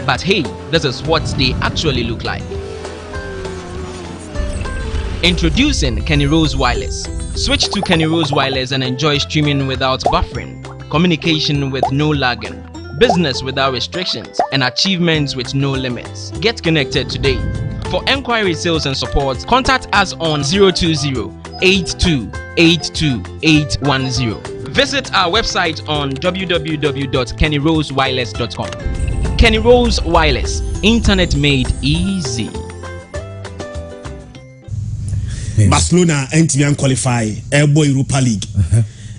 But hey, this is what they actually look like. Introducing Kenny Rose Wireless. Switch to Kenny Rose Wireless and enjoy streaming without buffering, communication with no lagging, business without restrictions, and achievements with no limits. Get connected today. For enquiry, sales, and support, contact us on 020-8282-810. Visit our website on www.kennyrosewireless.com. Kenny Rose Wireless, internet made easy. Barcelona NTM qualify Airboy Europa League.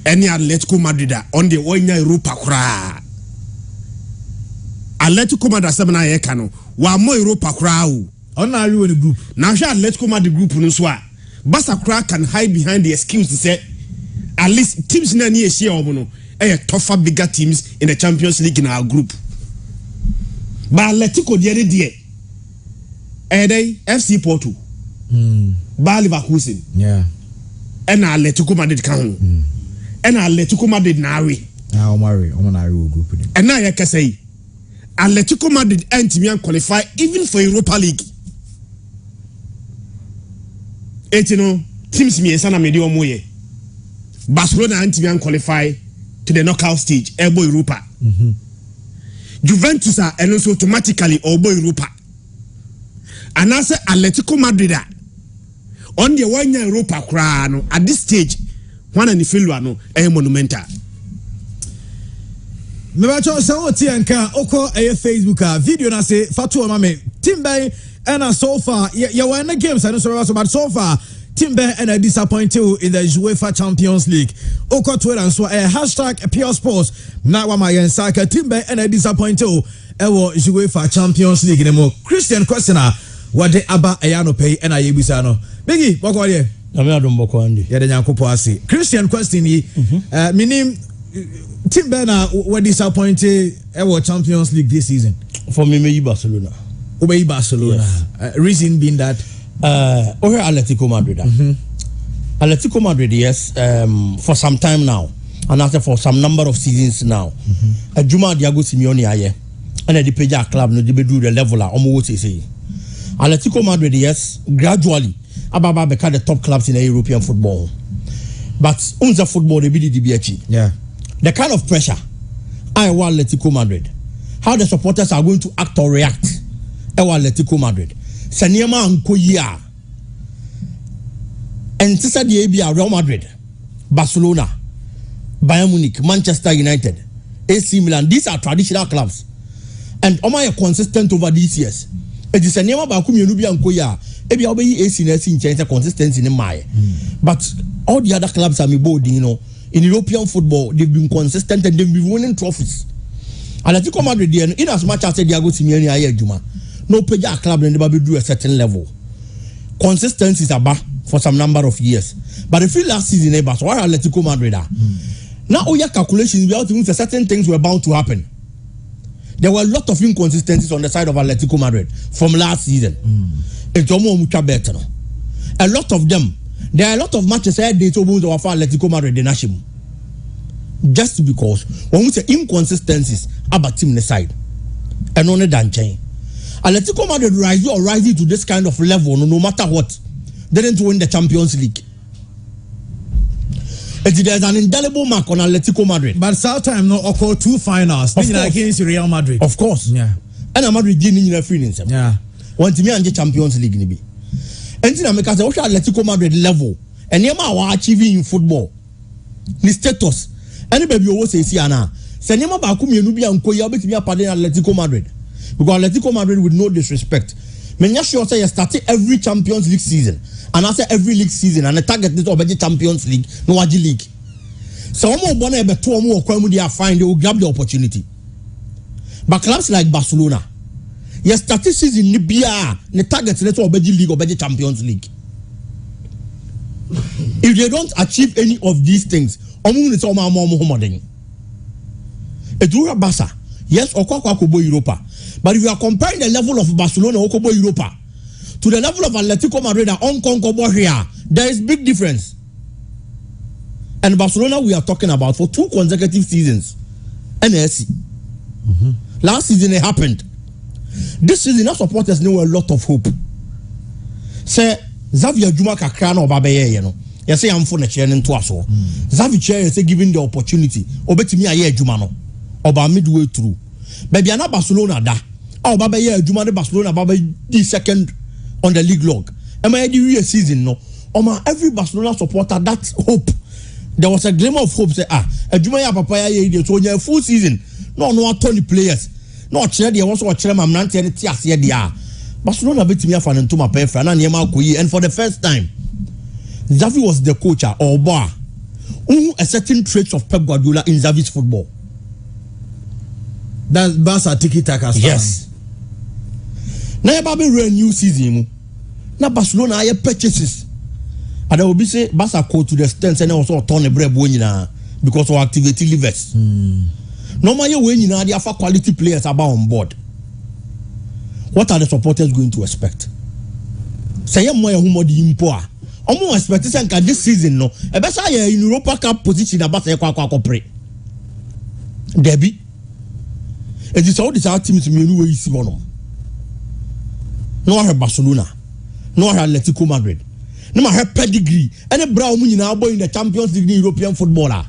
Any Atletico Madrid on the Oina Europa Kra. Atletico Madrid 7 Ekano. Wa mo Europa Kra. On are you in the group? Now Atletico Madrid group no swa. Barca Kra can hide behind the excuse to say at least teams na near share omono. Tougher bigger teams in the Champions League in our group. But Atletico the other day. FC Porto. Bayer Leverkusen. Yeah. And Atletico Madrid can. And Atletico Madrid now we. Now Omari will group. And now I can say Atletico Madrid and Timian qualify even for Europa League. You know, teams me sana medio moye. Barcelona and Timian qualify to the knockout stage, Elbow Europa. Juventus are and also automatically Elbow Europa. And I say Atletico Madrid on the 1 year Europa crown at this stage, one and the failure no monumental. Mebacho so tianka oko Facebook video na say Fatu Mame Timbe and so far you were in the games and so but so far Timbe and a disappointed in the UEFA Champions League. Oko Twitter and so hashtag Pure Sports na wa my saka Timbe and a disappointed UEFA Champions League nemo Christian questioner what the aba ayano pay and ayebisa no Biggie boko ye Amado mboko andi ya de nyankopo ase Christian question yi minim Timbe na what disappointed Champions League this season for me Barcelona. Obey Barcelona. Yes. Reason being that over Atletico Madrid. Atletico Madrid, yes, for some time now, and after for some number of seasons now. Juma Diago Simeone aye, and the Peja club no be do the level almost say. Atletico Madrid, yes, gradually Ababa become the top clubs in the European football. But unza football they be the yeah. The kind of pressure I want Atletico Madrid. How the supporters are going to act or react. Atletico Madrid. Seniema Nkoya. And Tisa Diabia Real Madrid, Barcelona, Bayern Munich, Manchester United, AC Milan. These are traditional clubs. And Oma are consistent over these years. It is Seniema Bakumi Nubia Nkoya. Ebi obeyi AC na in change consistency in my. But all the other clubs are me bold, you know. In European football, they've been consistent and they've been winning trophies. Atletico Madrid, in as much as Diago Simeone aye Juma, no Peja club and never do a certain level. Consistency is about for some number of years. But if you last season, so why Atletico Madrid are? Now all your calculations, we have to think certain things were bound to happen. There were a lot of inconsistencies on the side of Atletico Madrid from last season. It's almost better. A lot of them. There are a lot of matches where they told us of Atletico Madrid the national. Just because when we say inconsistencies about team the side and only than change. Atletico Madrid rising to this kind of level no matter what. They didn't win the Champions League. There's an indelible mark on Atletico Madrid. But Southtime no occur 2 finals against Real Madrid. Of course. Yeah. And Madrid didn't in free. Yeah. Want to me and the Champions League ni be. Anything America say what Atletico Madrid level and Nema are achieving in football. Ni status. Any baby always say see ana. Say Nema ba kum yenu bia nkoya betimi apade Atletico Madrid. Because Atletico Madrid with no disrespect. Menya sure say you start every Champions League season. And after every league season and the target this obey Champions League, no Waji League. So omo bona be to omo okwamu they are fine, they will grab the opportunity. But clubs like Barcelona, yes, statistics in Libya, the target let's obey League or obey Champions League. If they don't achieve any of these things, omo it's omo Muhammadin. Edura Barca, yes, Okwa Kobo Europa. But if you are comparing the level of Barcelona or Kobo Europa to the level of Atletico Madrid and Hong Kong Kobo here, there is big difference. And Barcelona we are talking about for 2 consecutive seasons. NSC. Last season it happened. This season, our supporters know a lot of hope. Say Xavier Juma kakra na obabeye ye no. You say I'm for the chair into us. Xavier chair say giving the opportunity. Obetimi aye Juma no. Oba midway through. Baby ana Barcelona da. Obabeye Juma de Barcelona babe the second on the league log. Am I the season no? Every Barcelona supporter that hope. There was a glimmer of hope. Say Juma ya papa ya so a full season. No 20 players. No chair there was watch them am nante the tias here dia. Barcelona betimi afa nto ma pefa na niema akoyi, and for the first time Xavi was the coach or bar. A certain traits of Pep Guardiola in Xavi's football. That's Barca tiki-taka style. Yes. Now about a new season. Now Barcelona are purchases. And I will be say Barca call to the stance and also turn a bread because of activity levers. Normally when you know they have quality players about on board. What are the supporters going to expect? Say more who the impoa. Omo expect this season no. E be say in Europa Cup position about say kwa pre. Debbie. It is all these teams me no way see one. No have Barcelona. No have Atletico Madrid. No have pedigree. Any brown nyina boy in the Champions League European footballer.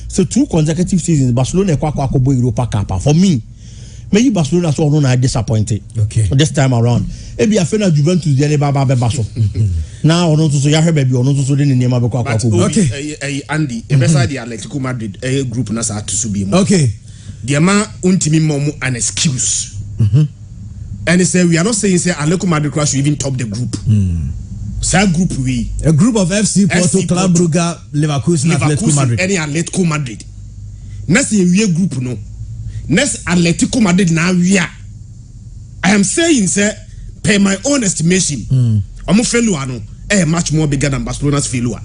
So 2 consecutive seasons Barcelona kwa boy Europa Cup. For me, maybe Barcelona so no na disappointed. Okay. This time around. Ebi afena Juventus dey never be baso. Now ono so ya hebe bi ono so dey nneema be kwa. Okay. Andy, e be say the Atletico Madrid group na sa to be. Okay. The man untimi mom an excuse. And they say we are not saying say Atletico Madrid should even top the group. Say group we. A group of FC Porto, Club Brugge, Leverkusen, Atletico Madrid. Any Atletico Madrid. Next we group no. Next Atletico Madrid now we are. I am saying say per my own estimation, omo failure no much more bigger than Barcelona's failure.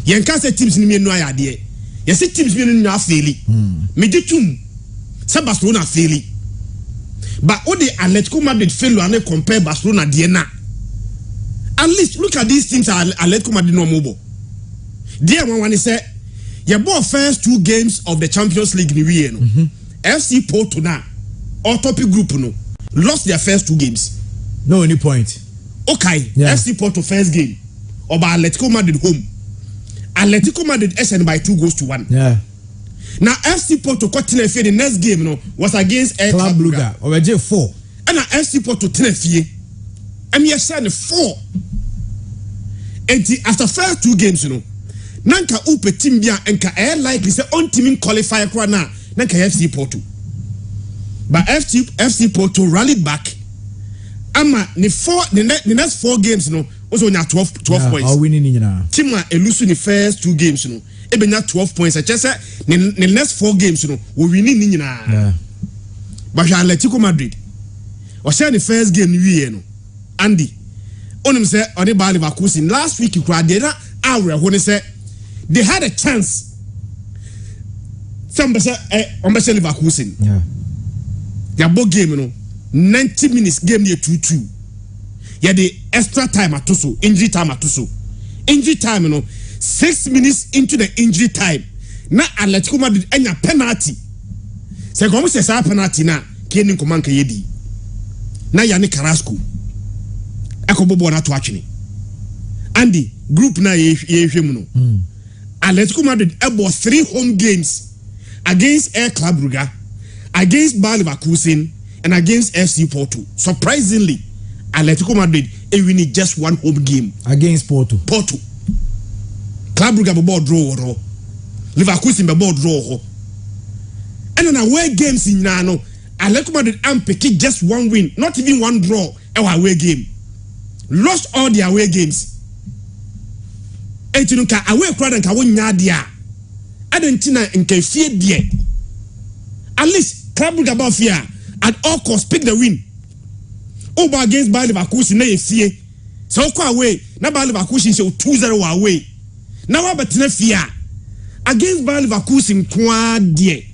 Yen can say teams ni me no idea. You see teams me no fail. Me di tum. Say Barcelona fail. But all the Atletico Madrid failure and compare Barcelona DNA. At least look at these teams Atletico Madrid no mobile. There one say you bought first 2 games of the Champions League in the FC Porto now or topic group no lost their first 2 games. No any point. Okay, yeah. FC Porto first game or by Atletico Madrid home. Atletico Madrid SN by 2-1. Yeah. Now FC Porto continue the next game no was against Club Brugge. Already 4. And now FC Porto tenefie. And we are saying 4. And after first 2 games you know. Nanka upe team bia enka likely say on team qualify kwa na nanka FC Porto. But FC Porto rallied back. Ama the next 4 games no also only 12 points. Are winning nyina. Team a lose the first 2 games no. Ebenya 12 points. I just say the next 4 games no we winning nyina. Yeah. But Atletico Madrid. O say the first game we no. Andy. Onim say on the Bayer Leverkusen last week you crowd there na awre ho ne say they had a chance. Some say on Leverkusen. Yeah. Their ball game no 90 minutes game near 2-2. Yeah, the extra time at so injury time at so. Injury time you know 6 minutes into the injury time. Na Atletico Madrid enya penalty. Say come say sa penalty na Kenny Coman ka yedi. Na Yannick Carrasco. Akobobo na to atwene. Andy group na ye hwem no. Atletico Madrid about 3 home games against Club Brugge, against Bayer Leverkusen and against FC Porto. Surprisingly, Atletico Madrid winning just 1 home game against Porto. Club Brugge be ball draw. Leverkusen be ball draw. And then away games in Nano, Atletico Madrid pick just 1 win, not even 1 draw. Our away game. Lost all the away games. Etinuka away crowd and kawo nyadia. Adentina nke fie die. At least Club Brugge about fear at all costs pick the win. Over against Bayer Leverkusen na fie. So kwa away na Bayer Leverkusen say 2-0 away. Now we betina fear against Bayer Leverkusen kwa die.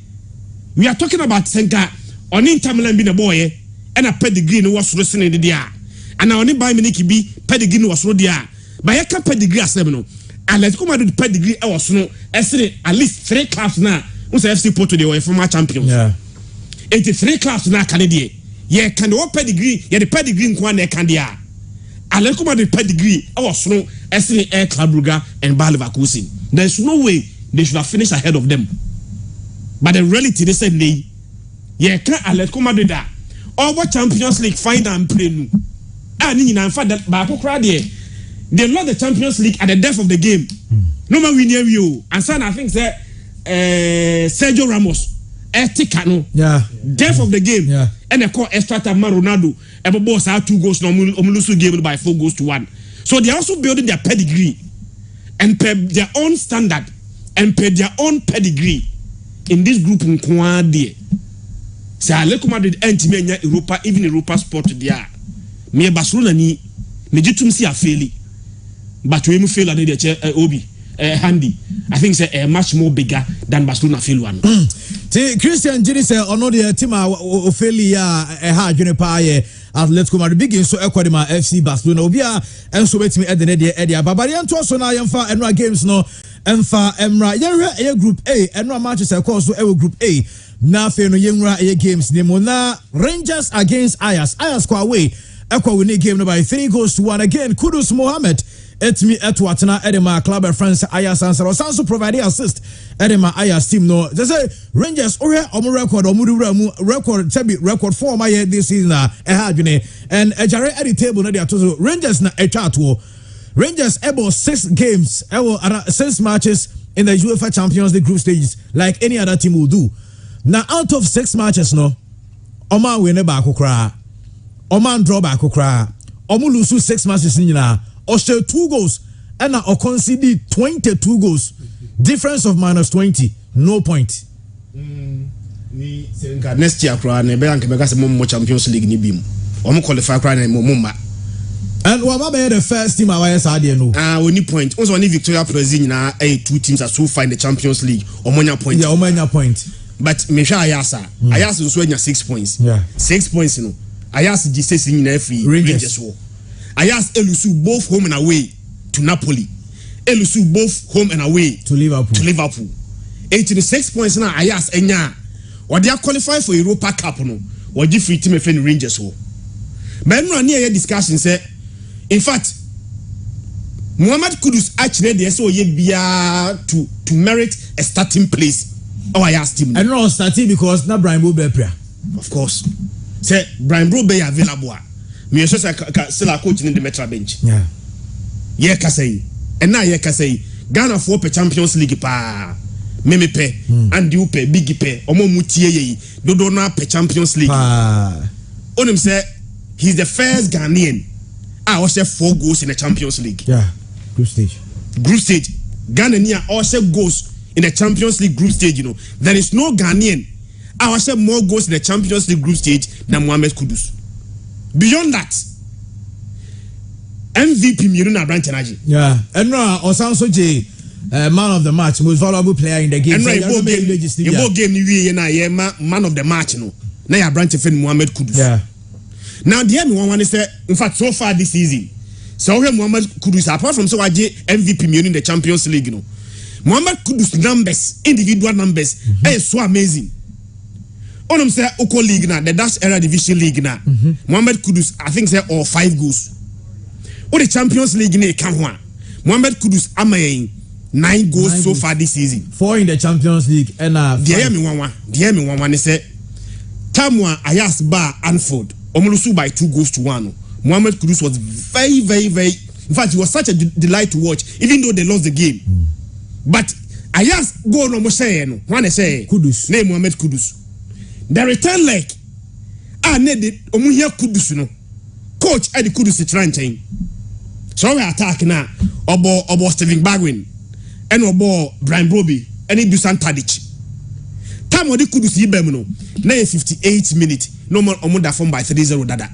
We are talking about Senka on Inter Milan be the boy and a pedigree no was listening to dia. And now only by Miniki be pedigree was rodia. By a pedigree as no. Atletico Madrid pedigree was no at least 3 clubs now. Who's FC Porto they were former champions. Yeah. 83 clubs now Canadian. ye can the pedigree ye the pedigree nkwan e kan dia Atletico Madrid pedigree I was no SC Air Club Brugge and Bayer Leverkusen. There's no way they should have finished ahead of them. But the reality they said they ye can Atletico Madrid da over Champions League final and play no. And in fact that back they lost the Champions League at the death of the game. No man win you. And so I think that Sergio Ramos Etikano. Yeah. Death of the game. Yeah. And they call extra time Ronaldo. Every boss had 2 goals. No, Omulusu gave it by 4 goals to 1. So they are also building their pedigree and their own standard and their own pedigree in this group in Kwadi. Say Atletico Madrid enti Europa, even Europa sport there. Me Barcelona ni jitum si afeli. But we fail at the Obi handy. I think it's much more bigger than Barcelona fail one. Christian Jenny say ono the team ofeli ya ha dwene pa ye Atletico Madrid big so ekwadema FC Barcelona obia enso betimi edene de babarian to so na yemfa enra games no emfa emra ye group A enra matches e course so group A na fe no yenra ye games ne mo na Rangers against Ajax kwa away ekwa win game no by 3 goals to 1 again. Kudus Mohammed etmi etwatena edema club of France Ajax answer also provide assist edema Ajax team no they say Rangers omo record tabi record form aye this season and ejare at the table na they to Rangers na etwato Rangers able 6 games 6 matches in the UEFA Champions League group stages like any other team will do. Now out of 6 matches no Oman win ba akokra Oman draw ba akokra Omo lose 6 matches nyina or share 2 goals and or concede 22 goals difference of -20 no point. Next year ne be anke mega se mo Champions League ni bim o qualify kra na mo ma and we be the first team away side no only point also only Victoria Plzen na 2 teams are so far in the Champions League o monya point yeah o monya point but me sure Ayasa so anya 6 points yeah 6 points no Ayasa G6 nyina free Rangers wo Ayas elusu both home and away to Napoli. Elusu both home and away to Liverpool. 86 points now Ayas enya. Or they are qualified for Europa Cup no. Or give free team friend Rangers ho. But no near discussion say in fact Mohammed Kudus actually they so ye bia to merit a starting place. Oh Ayas team. And no starting because na Brian Brobe prayer. Of course. Say Brian Brobe available. Me so say still a coach in the Metra bench. Yeah. Ye ka say. And now ye ka say Ghana for pe Champions League pa. Meme pe and you pe big pe omo mutie ye dodo na pe Champions League. Onim say he's the first Ghanaian also 4 goals in the Champions League. Yeah. Group stage. Ghana near also goals in the Champions League group stage, you know. There is no Ghanaian also more goals in the Champions League group stage than Mohammed Kudus. Beyond that, MVP Miruna Branch Energy. Yeah, and also J, man of the match, most valuable player in the game. And game man of the match, no. Now you branch of Mohammed Kudus. Yeah. Now the one is in fact so far this season. So Mohammed Kudus apart from so MVP Miruna in the Champions League, you know. Mohammed Kudus numbers, individual numbers, is so amazing. Onum say Oko League na the Dutch Era Division League na Mohammed Kudus I think say all 5 goals. O the Champions League na kan ho a Mohammed Kudus amayin 9 goals so far this season. 4 in the Champions League and dear me one ne say Tamwa Ayas Bar Anfield omulusu by 2 goals to 1. Mohammed Kudus was very in fact he was such a delight to watch even though they lost the game. But Ayas go no mo say no one say Kudus name Mohammed Kudus. The return leg needed omuhia Kudus no coach Eddie Kudus chain so we attack now obo Steven Bergwijn and obo Brian Brobe and Dusan Tadic time odi Kudus yibem no na 58 minutes no more omuda form by 3-0 dada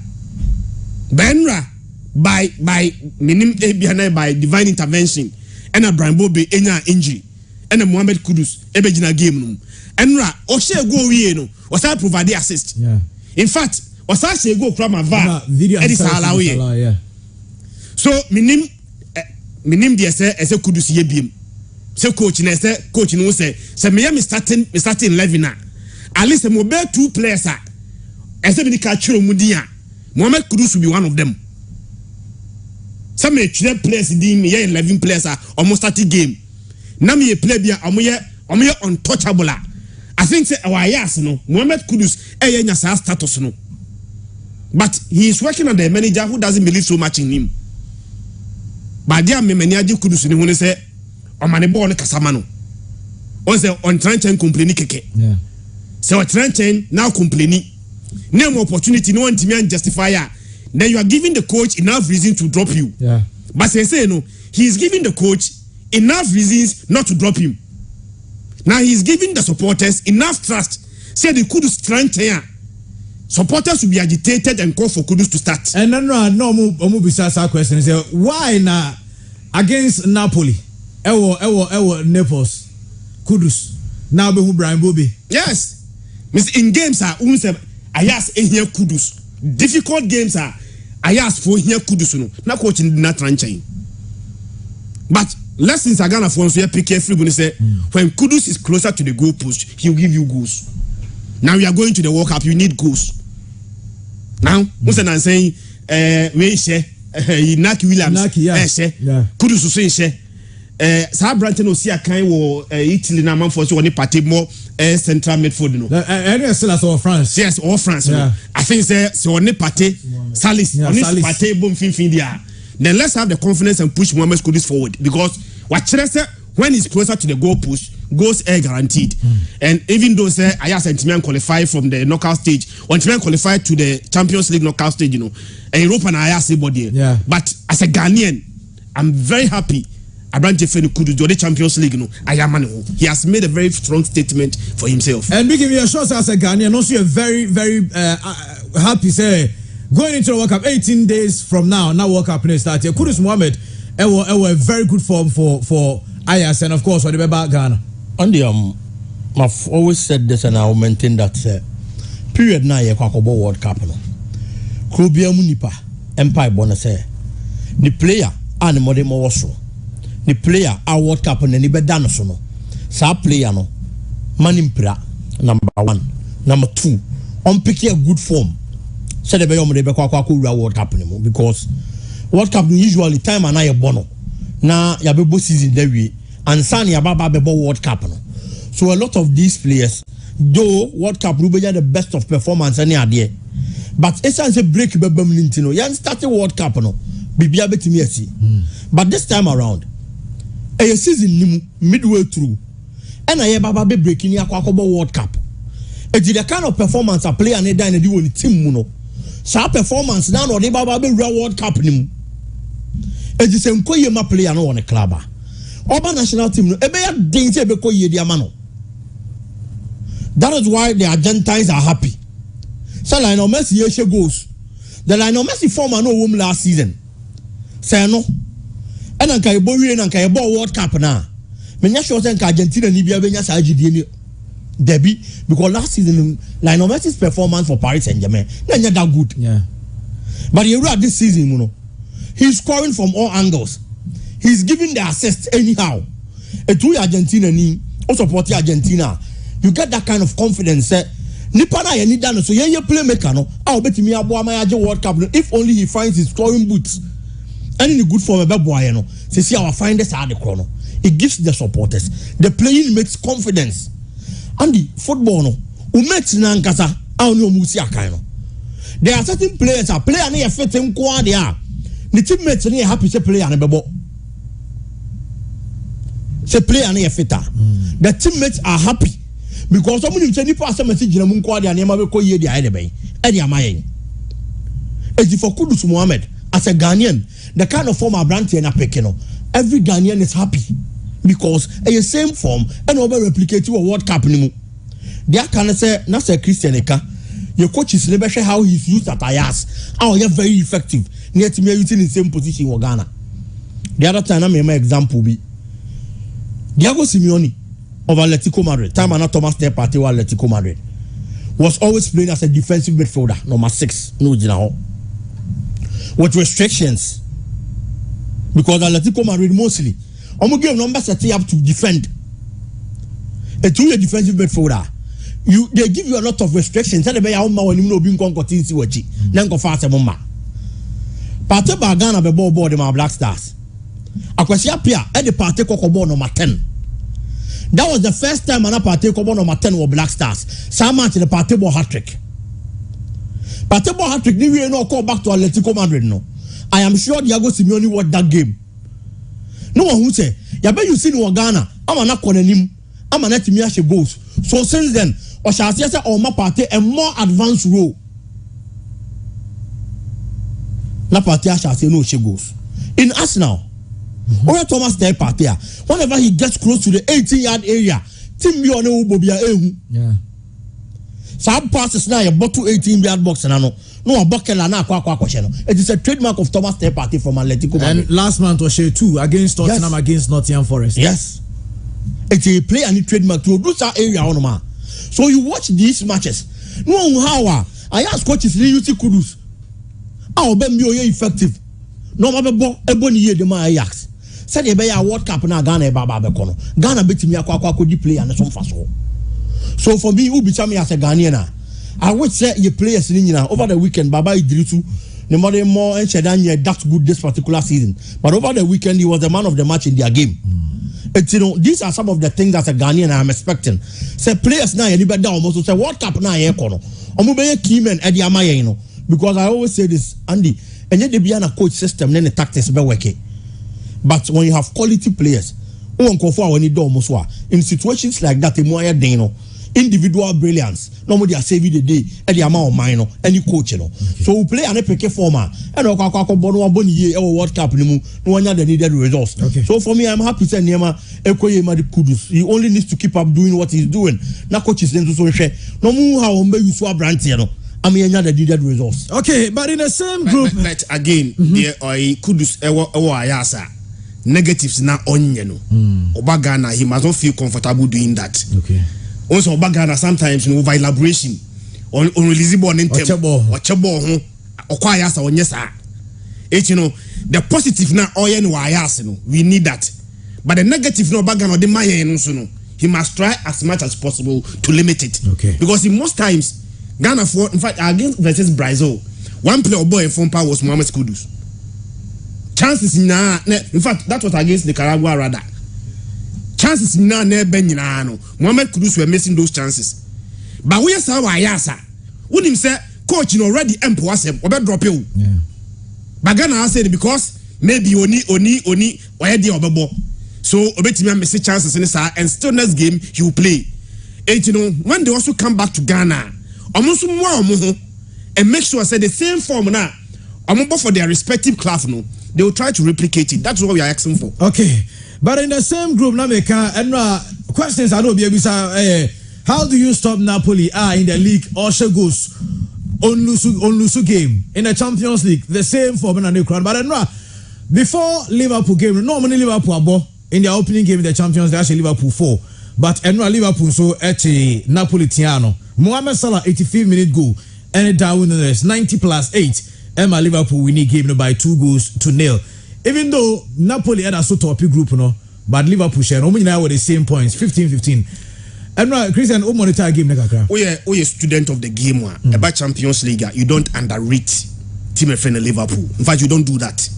Benra by minim by divine intervention and Brian Brobe enya injury and Mohammed Kudus ebegina game no enra o share go wie no o say provide assist. Yeah. In fact, o say go from a VAR. Edis Alawi. Yeah. So minim dey say Kudus ye biem. Say coach no say me starting 11 na. At least mo be 2 players Ese bi ka chiro mudia. Mohammed Kudus will be one of them. Some players in 11 players are almost 30 game. Now me play bia omoye untouchable. I think say our yes no Mohammed Kudus enya sa status no. But he is working on the manager who doesn't believe so much in him. But dia me manager Kudus ni hu say o mane ball no kasama no. On say on tranchen complaini keke. Yeah. So on tranchen now complaini. Name opportunity no one to justify. Then you are giving the coach enough reason to drop you. Yeah. But say no, he is giving the coach enough reasons not to drop him. Now he is giving the supporters enough trust. Say the Kudus strength here. Supporters will be agitated and call for Kudus to start. And then no more question is why na against Napoli? Ewo Naples Kudus now be who Brian Bobby. Yes. Miss in games are I ask here Kudus. Difficult games are I ask for here Kudus no. Na coach not ranching. But lessons are gonna for so pick carefully when say when Kudus is closer to the goal post, he will give you goals. Now you are going to the World Cup, you need goals. Now, Musa na saying we share Naki Williams Kudus so share Sa Branton no see a kind wo Italy na man for so one party more central midfield no. And still as all France. Yes, all France. Yeah. I think say so one party Salis on this party boom fin dia. Then let's have the confidence and push Mohammed Kudus forward because what say when he's closer to the goal push, goals are guaranteed. And even though say I asked Tottenham qualify from the knockout stage, when Tottenham qualified to the Champions League knockout stage, you know, and Europa and I asked body. Yeah. But as a Ghanaian, I'm very happy. Abrante Kudus do the Champions League, you know. He has made a very strong statement for himself. And we give you a shot as a Ghanaian, also a very, very happy say going into the World Cup 18 days from now World Cup next start. Kudus Mohammed a very good form for Ayas and of course for the Beba Ghana. And I've always said this and I will maintain that period na ye kwakobo World Cup no. Krobia munipa empire bonus the player and the modern more so. The player a World Cup and any beda no so no. Sa player no manimpra number 1. Number 2 on pick a good form. Said the Bayo Mode Bakwa World Cup anymore because World Cup usually time and I bono. Na yabebo season there we and Sani Ababa Bebo World Cup no. So a lot of these players, though World Cup Rubeja the best of performance any idea. But it's a break bebem nintino. Yan started World Cup no. Bibia betimi asi. But this time around, a season nimu midway through. And I baba be breaking ya kwakobo World Cup. It's the kind of performance a player need and do on team muno. So performance now no de baba be World Cup nimu. It's the same koyema player no on a club. Oba national team no ebe ya dense be koye dia ma no. That is why the Argentines are happy. So Lionel Messi ye goals. The Lionel Messi former no won last season. Say no. And anka ebo wie na anka ebo World Cup na. Menya sure say Argentina ni bia benya sa agidie ni. Debi because last season Lionel Messi's performance for Paris Saint-Germain na that good. Yeah. But you know this season, you know, he's scoring from all angles. He's giving the assist anyhow. And to Argentina ni or support Argentina, you get that kind of confidence. Nipa na ye need that so ye playmaker no. I bet me abo my World Cup if only he finds his scoring boots. And in a good form a boy no. Say see our finders are the chrono. It gives the supporters. The playing makes confidence. And the football no. Umeti na nkasa a no musi akan no. There are certain players a player na ye fit him kwa there. The teammates na happy say player na bebo. Say player na ye fit. The teammates are happy because some of them nipa asem say gina mu kwa there na ma be koye there ede ben. E dia mayen. Edi for Kudus Mohammed as a Ghanaian, the kind of form Abrante na pick no. Every Ghanaian is happy because a same form and over replicate to a World Cup nimu. There can say na say Christian Eka. Your coach is never sure how he's used at Ayas. How you're very effective. Near to me using the same position in Ghana. The other time I made my example be Diego Simeone of Atletico Madrid. Time and Thomas Step Party of Atletico Madrid was always playing as a defensive midfielder, number 6. No general. With restrictions. Because Atletico Madrid mostly I'm going to give numbers that they have to defend. A 2-year defensive midfielder. they give you a lot of restrictions. Tell the way how when you know being continue to watch it. Then go fast mama. Party ba Ghana be ball the Black Stars. Akwasi apia at the party kokobo number 10. That was the first time an party kokobo number 10 were Black Stars. Some match the party ball hat-trick. Party ball hat-trick ni we no call back to Atletico Madrid no. I am sure Diego Simeone watched that game. No one who say, ya bet you see no Ghana. I'm not calling him. I'm not to goals. So since then, Oshasi say on my party a more advanced role. Na party Oshasi no she goes. In Arsenal, Oya Thomas Day party. Whenever he gets close to the 18-yard area, team me on Ubobia ehu. Yeah. Some passes now a bottle 18-yard box and no a bucket and a quack. It is a trademark of Thomas Day party from Atletico Madrid. And last month was share 2 against Tottenham against Nottingham Forest. Yes. It's a play and a trademark to do that area on man. So you watch these matches. No how I ask coaches Mohammed Kudus. How be me effective? No matter ebony ye the man Ajax. Said they be a World Cup na Ghana baba be kono. Ghana beat me akwa di play and some faso. So for me who be me as a Ghanaian, I would say your players in over the weekend Baba Idrisu the more and Shedan that's good this particular season. But over the weekend he was the man of the match in their game. It's, you know, these are some of the things as a Ghanaian I'm expecting. Say players now, you better almost say World Cup now, you know. I'm be key man at the Amaya, you know, because I always say this, Andy, and yet they be on a coach system, then the tactics be working. But when you have quality players, when you do almost in situations like that, you know, individual brilliance. Nobody are saving the day at the amount of minor any coach, you know. Okay. So we play an epic format and World Cup no one had the needed results. Okay. So for me, I'm happy to say Mohammed Kudus. He only needs to keep up doing what he's doing. Now coaches then to so share. No more how you swap brand, you know. I mean, the needed results. Okay, but in the same group, but again, there are Kudus ayasa negatives now on you know. Obagana, he must not feel comfortable doing that. Okay. Also, Bagana sometimes you know by elaboration on releasable on intem or chebo or kwayasa on yes you know the positive now oh no ayasa no we need that, but the negative no Bagana the maya no he must try as much as possible to limit it. Okay. Because in most times Ghana for in fact against versus Brazil one player boy in front power was Mohammed Kudus. Chances na in fact that was against Nicaragua rather. Chances na benyina no Mohammed Kudus were missing those chances. But we say wayasa. When him say coach you already empo asem obe drop you. Yeah. But Ghana said because maybe oni why dey obebo. So obetimi miss chances in sa and still next game he will play. And you know when they also come back to Ghana, almost more and make sure say the same form now for their respective class no they will try to replicate it. That's what we are asking for. Okay. But in the same group, Nameka, and questions I don't be able to how do you stop Napoli in the league? Osha goes on Lusu game in the Champions League, the same for the crown. But before Liverpool game, normally Liverpool are in their opening game in the Champions League, actually Liverpool 4. But Liverpool so at Napolitano. Mohamed Salah 85-minute goal and Darwin Núñez 90+8. Emma Liverpool winning game by 2-0. Even though Napoli had a sort of group, no, but Liverpool share only now with the same points, 15-15. And Christian, who monitor game nekakra? We are student of the game about Champions League. You don't underrate team friend Liverpool. In fact, you don't do that.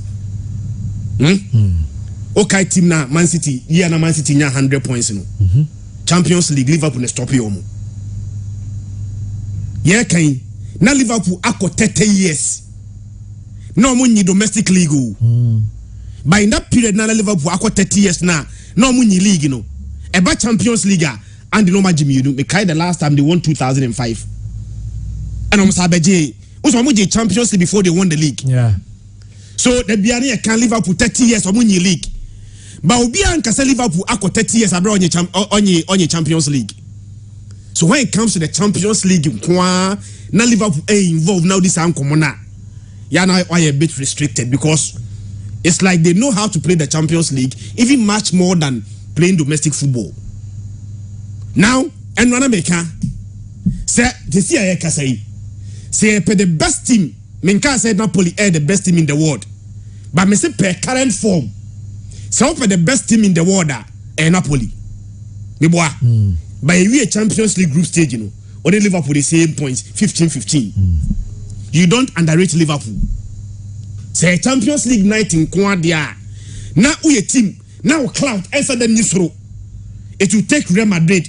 Okay, team na Man City. Yeah, na Man City nya 100 points. No. Champions League Liverpool ne stop you. Yeah, can na Liverpool ako 30 years. No money domestic league. But in that period now Liverpool ako 30 years now. No money league you know. About Champions League and the no Jimmy you know. The last time they won 2005. And I'm Sabeje. Also money Champions League before they won the league. Yeah. So the Biani can Liverpool 30 years on money league. But Obian can say Liverpool ako 30 years abroad on your Champions League. So when it comes to the Champions League, now Liverpool involved now this uncommon. Yeah, now why a bit restricted because it's like they know how to play the Champions League even much more than playing domestic football. Now, and when I make say this year I can say the best team. Menka said Napoli are the best team in the world, but me say per current form, so for the best team in the world Napoli. Me boy, by a Champions League group stage, or they Liverpool the same points, 15-15. You don't underrate Liverpool. Say Champions League night in Quadia. Now we a team, now cloud, answer the Nisro. It will take Real Madrid.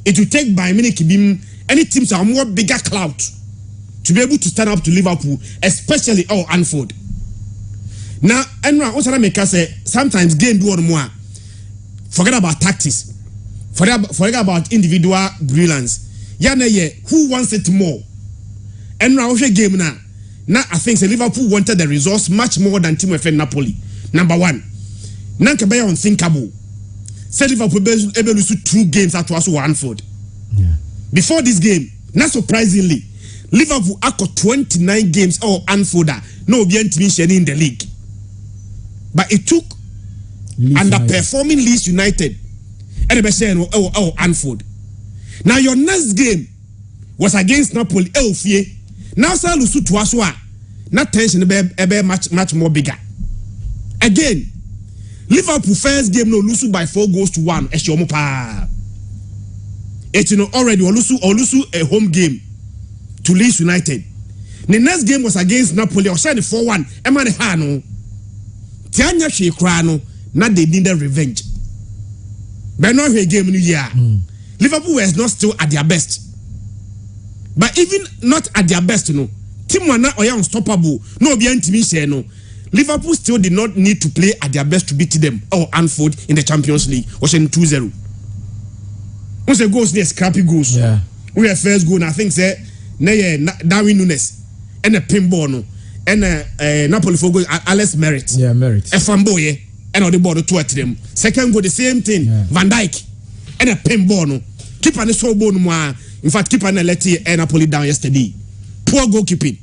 It will take Bayern Munich, any teams are more bigger clout to be able to stand up to Liverpool, especially our Anfield. Now, and what I make say sometimes game do one more. Forget about tactics. Forget about individual brilliance. Who wants it more? And now game now. Now I think Liverpool wanted the results much more than Team FN Napoli. Number one. Nankabaya unthinkable. Say Liverpool able to lose 2 games at Anfield. Yeah. Before this game, not surprisingly, Liverpool got 29 games Anfield. No bien to be sharing in the league. But it took underperforming Leeds United and Anfield. Now your next game was against Napoli. Now say lose to Aswa. Not tension be much more bigger. Again, Liverpool first game no lose by 4-1. It's already or lose a home game to Leeds United. The next game was against Napoli. Or say the 4-1. Emma Hano. Tianya Shekrano. Not they needed revenge. But not a game in the year. Liverpool was not still at their best. But even not at their best, team were not unstoppable. No, be no. Liverpool still did not need to play at their best to beat them or Anfield in the Champions League. Was in 2-0. Once the goals near scrappy goals. Yeah. We have first goal. I think say Darwin Nunes and a pinball and Napoli for goal Alex Merritt. Yeah, Merritt. A fanboy and on the ball to them. Second goal the same thing. Yeah. Van Dijk and a pinball. Keep on the so bone more. In fact, keep on let Napoli down yesterday. Poor goalkeeping.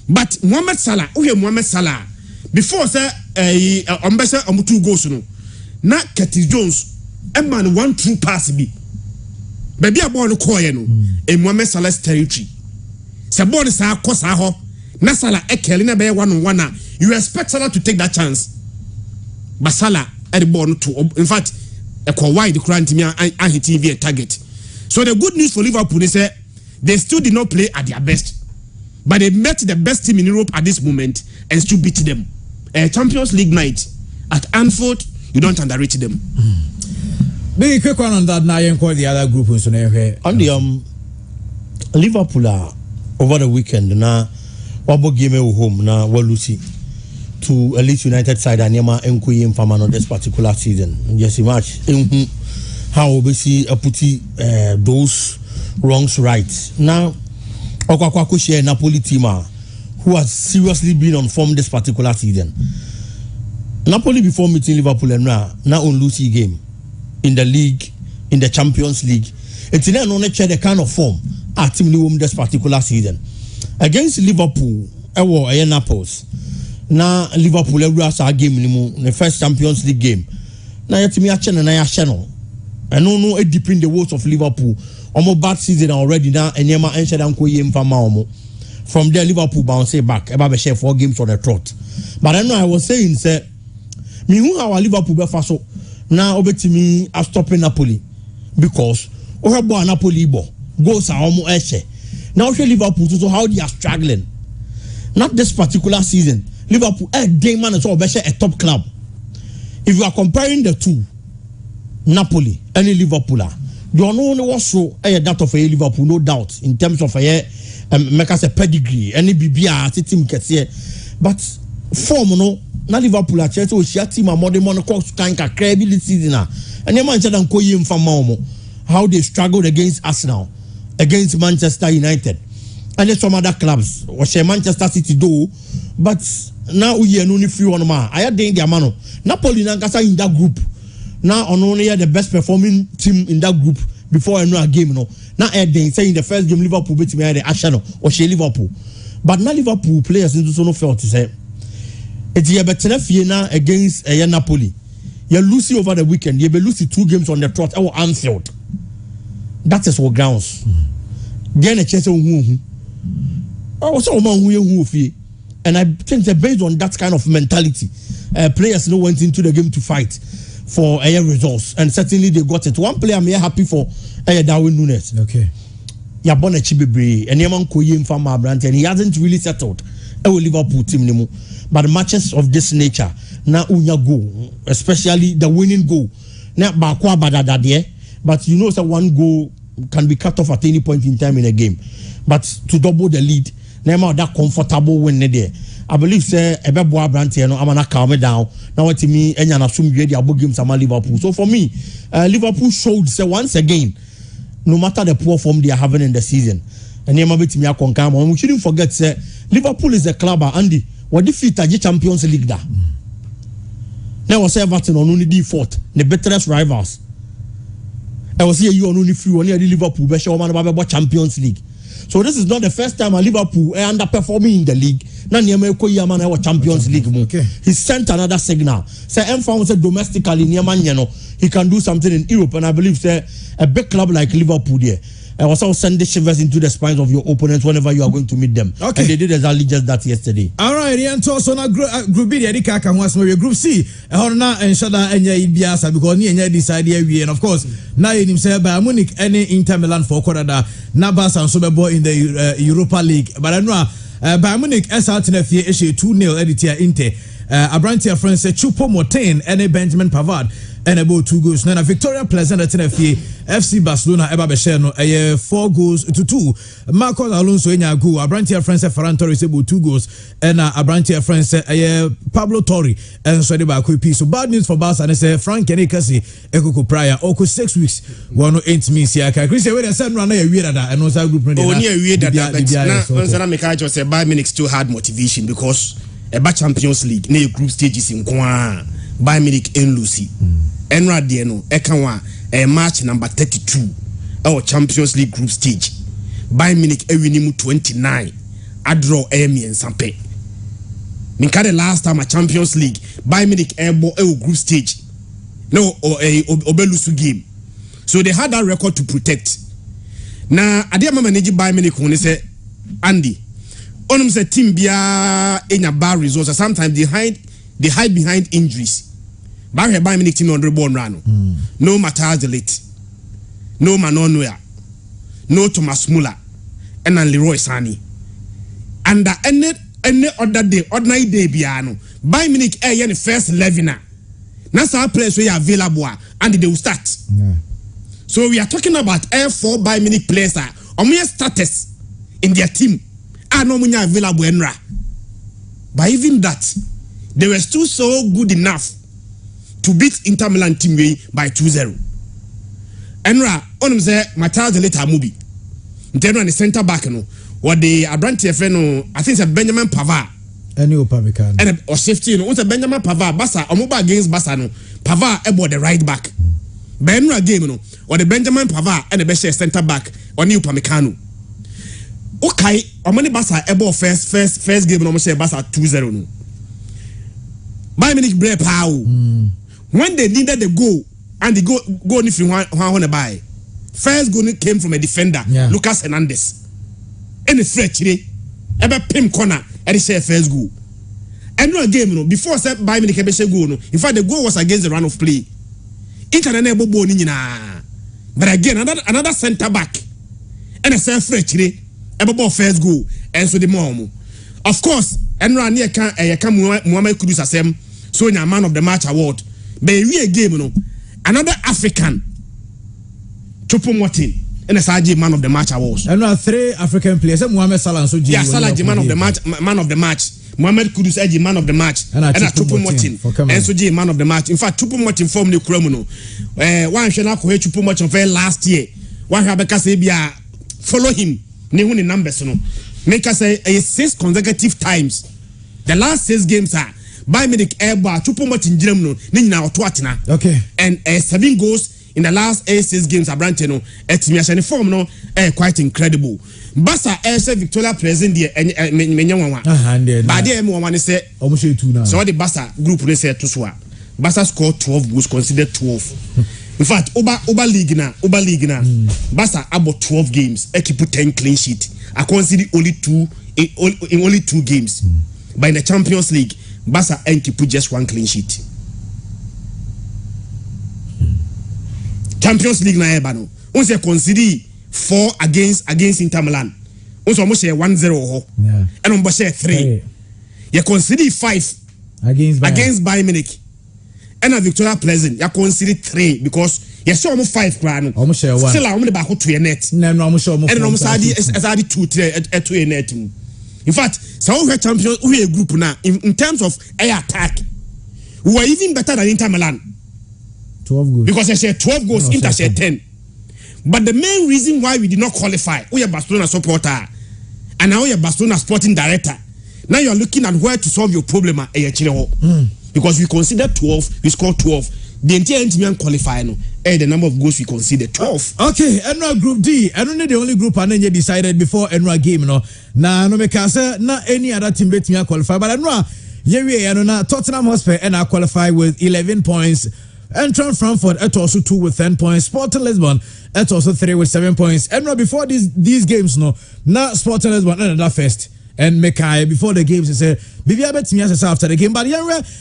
But Mohamed Salah, before say ambassador 2 goals na Curtis Jones a man 1 true pass be. Baby a ball no call in Mohamed Salah's territory. Se ball is a course ho. Na Salah na be 1-on-1 you expect Salah to take that chance. But Salah at the ball to in fact a wide the current me and hit TV a target. So the good news for Liverpool is that they still did not play at their best. But they met the best team in Europe at this moment and still beat them. A Champions League night at Anfield, you don't underrate them. Big quick one on that now and call the other group on the Liverpool over the weekend now wabo game home na Walusi to Leeds United side and Yama Enkuyi in Famano this particular season. Yes, match how we see put those wrongs right. Now Okwakwaku share Napoli team who has seriously been on form this particular season. Napoli before meeting Liverpool and now on Lucy game in the league, in the Champions League. It's not only the kind of form at team this particular season. Against Liverpool, Naples. Now Liverpool every game in the first Champions League game. Now you me a channel. I know it deep in the words of Liverpool. Almost bad season already now, and Yema entered and from there, Liverpool bounce back. About share 4 games on the trot. But I know I was saying, sir, me who our Liverpool be faso now over to me are stopping Napoli because Ohabo Napoli goals are almost eshe. Now Liverpool so how they are struggling. Not this particular season. Liverpool day man is all a top club. If you are comparing the two, Napoli and Liverpool, you are no one so that of a Liverpool, no doubt, in terms of a make us a pedigree, any BBR team gets here. But form no, na Liverpool at Chelsea, she team a modern monocox kind of credibility season. And you mentioned Koyim from Maumo, how they struggled against Arsenal, against Manchester United, and then some other clubs. Was Manchester City do, but now we are only few on ma. I had the mano. Napoli Nankasa in that group. Now on only the best performing team in that group before another game. No, now they say in the first game Liverpool beat me the Arsenal or she Liverpool, but now Liverpool players into so no felt to say it's a better now against Napoli. You lose over the weekend. You be lose 2 games on the trot or Anfield. That is what grounds. Then a chance who also who and I think that based on that kind of mentality, players no went into the game to fight. for results, and certainly they got it. One player I'm happy for Darwin Nunes. Okay. Yabona Chibebre and Yaman Koyim from Brand, and he hasn't really settled. Liverpool team anymore. But matches of this nature, now unya goal, especially the winning goal. Now bakwa badadadie, but you know, so one goal can be cut off at any point in time in a game. But to double the lead, now that comfortable win there. I believe say Ebeboa Brandt, I'm gonna calm it down. Now what to me, and I assume you the games are Liverpool. So for me, Liverpool showed say once again, no matter the poor form they are having in the season, and we shouldn't forget say Liverpool is a club, Andy. What defeat the Champions League da? Now was Everton on only default, the bitterest rivals. I was here you on only few only Liverpool, but about Champions League. So this is not the first time a Liverpool underperforming in the league. Now Yaman our Champions League. Okay. He sent another signal. Say found domestically he can do something in Europe, and I believe say a big club like Liverpool there. I was also sending shivers into the spines of your opponents whenever you are going to meet them. Okay. And they did exactly just that yesterday. All right, and so na group B the Kaka was group C. Horna and Shada and Ibiasa because ni decide and of course now him say Bayern Munich any Inter Milan for Corada Nabas and Sobebo in the Europa League. But I know Bayern Munich as out in a fear issue 2-0 editor Inter. Abrantia friends say Chupo Motain and Benjamin Pavard. And about 2 goals. Now Victoria Pleasant at FC Barcelona Eba Besheno 4 goals to 2. Marcos Alonso enya goal. Abrantia friends Ferran Torres about 2 goals. And Abrantia friends Pablo Torre and so ba piece. So bad news for Barca and say Frank Kenekasi Ekoko Prior Oko 6 weeks. 108 means here. Christian we send run a weird and also group near weird that now make I just say Bayern Munich still had motivation because a Champions League near group stages in Kwa Bayern Munich and Lucy. Enra Dieno Ekanwa match number 32 our Champions League group stage. Bayern Munich ewinimu 29 adro Emi and Sampe. Minka the last time a Champions League Bayern Munich ebo group stage. No or a obelusu game. So they had that record to protect. Now Adema manage Bayern Munich when they say Andy onum say team bia enya bad results sometimes they hide behind injuries. Bayern Munich team on the ball run. No Matthias de Ligt, no Manon no Thomas Muller, and Leroy Sani. And any other day, ordinary day, Biano. Bayern Munich air the first 11er. That's our players we are available and they will start. Yeah. So we are talking about F4 Bayern Munich players are on mere status in their team. Are no more available enra. But even that, they were still so good enough to beat Inter Milan team by 2-0. Enra onum say Matthias de Ligt amubi. Nteno the center back no. What the Abranti no I think it's Benjamin Pavard. Any Upamecano. And or safety no. It's Benjamin Pavard. Barca omuba against Barca no. Pavard about the right back. Benra game no. Or the Benjamin Pavard and the best center back on Upamecano. Okay, omani Barca about first game no mo say Barca 2-0 no. Bayern Munich break power. When they needed the goal and the goal if you want to buy, first goal came from a defender, Lucas Hernandez. And it's fresh today. Ever pim corner and he said first goal. And no game no before said Bayern Munich goal no. In fact the goal was against the run of play. But again another centre back and a self fresh today. Ever first goal and so the more. Of course, and run near Mohammed Kudus asem so a man of the match award. But we a game no another African Chupo Motin and a Saji man of the match awards. And 3 African players. Mohamed Salah so yeah, Salah man of the match. Mohammed Kudus Eji man of the match and a Chupo Motin and so J man of the match. In fact, Chupo Motin formed the criminal. One shana ko Chupo Motin for last year. One Habeka say bia follow him. Ne hu ni numbers no. Make us say 6 consecutive times. The last 6 games are Bayern Munich airbar Chupo Motin jam no ni nyina oto atena. Okay. And 7 goals in the last 6 games Abrante no etimiashane form no quite incredible. Barca say Victoria present there menyanwa. But there mo wan say almost 2 now. So the Barca group they say to so Barca scored 12 goals considered 12. In fact, Oba League na Barca about 12 games keep 10 clean sheet. I consider only 2 games. But in the Champions League Barca keep just 1 clean sheet. Champions League na eba no. Once you consider 4 against Inter Milan. Once almost 1-0 ho. Yeah. And on share 3. You consider 5 against Bayern Munich. And a Victoria Pleasant, you consider 3 because you saw almost 5 grand. Almost share 1. Still I'm the back to your net. No, almost share more. And almost I did 2 to your net. In fact, so we champions we a group now in terms of air attack. We were even better than Inter Milan. 12 goals. Because I said 12 goals, Inter said 10. But the main reason why we did not qualify, we are Barcelona supporter, and now we are Barcelona sporting director. Now you are looking at where to solve your problem at because we consider 12, we scored 12. The entire team qualify no. The number of goals we consider 12. Okay, Enra Group D. I don't know the only group and then you decided before Enra game no. Na no make say not any other team bet me qualify, but Enra na Tottenham Hotspur and I qualify with 11 points. Entran Frankfurt at also 2 with 10 points. Sporting Lisbon at also 3 with 7 points. And before these games, no, now Sporting Lisbon another first. And Mekai before the games, he said, Bibia bet me after the game. But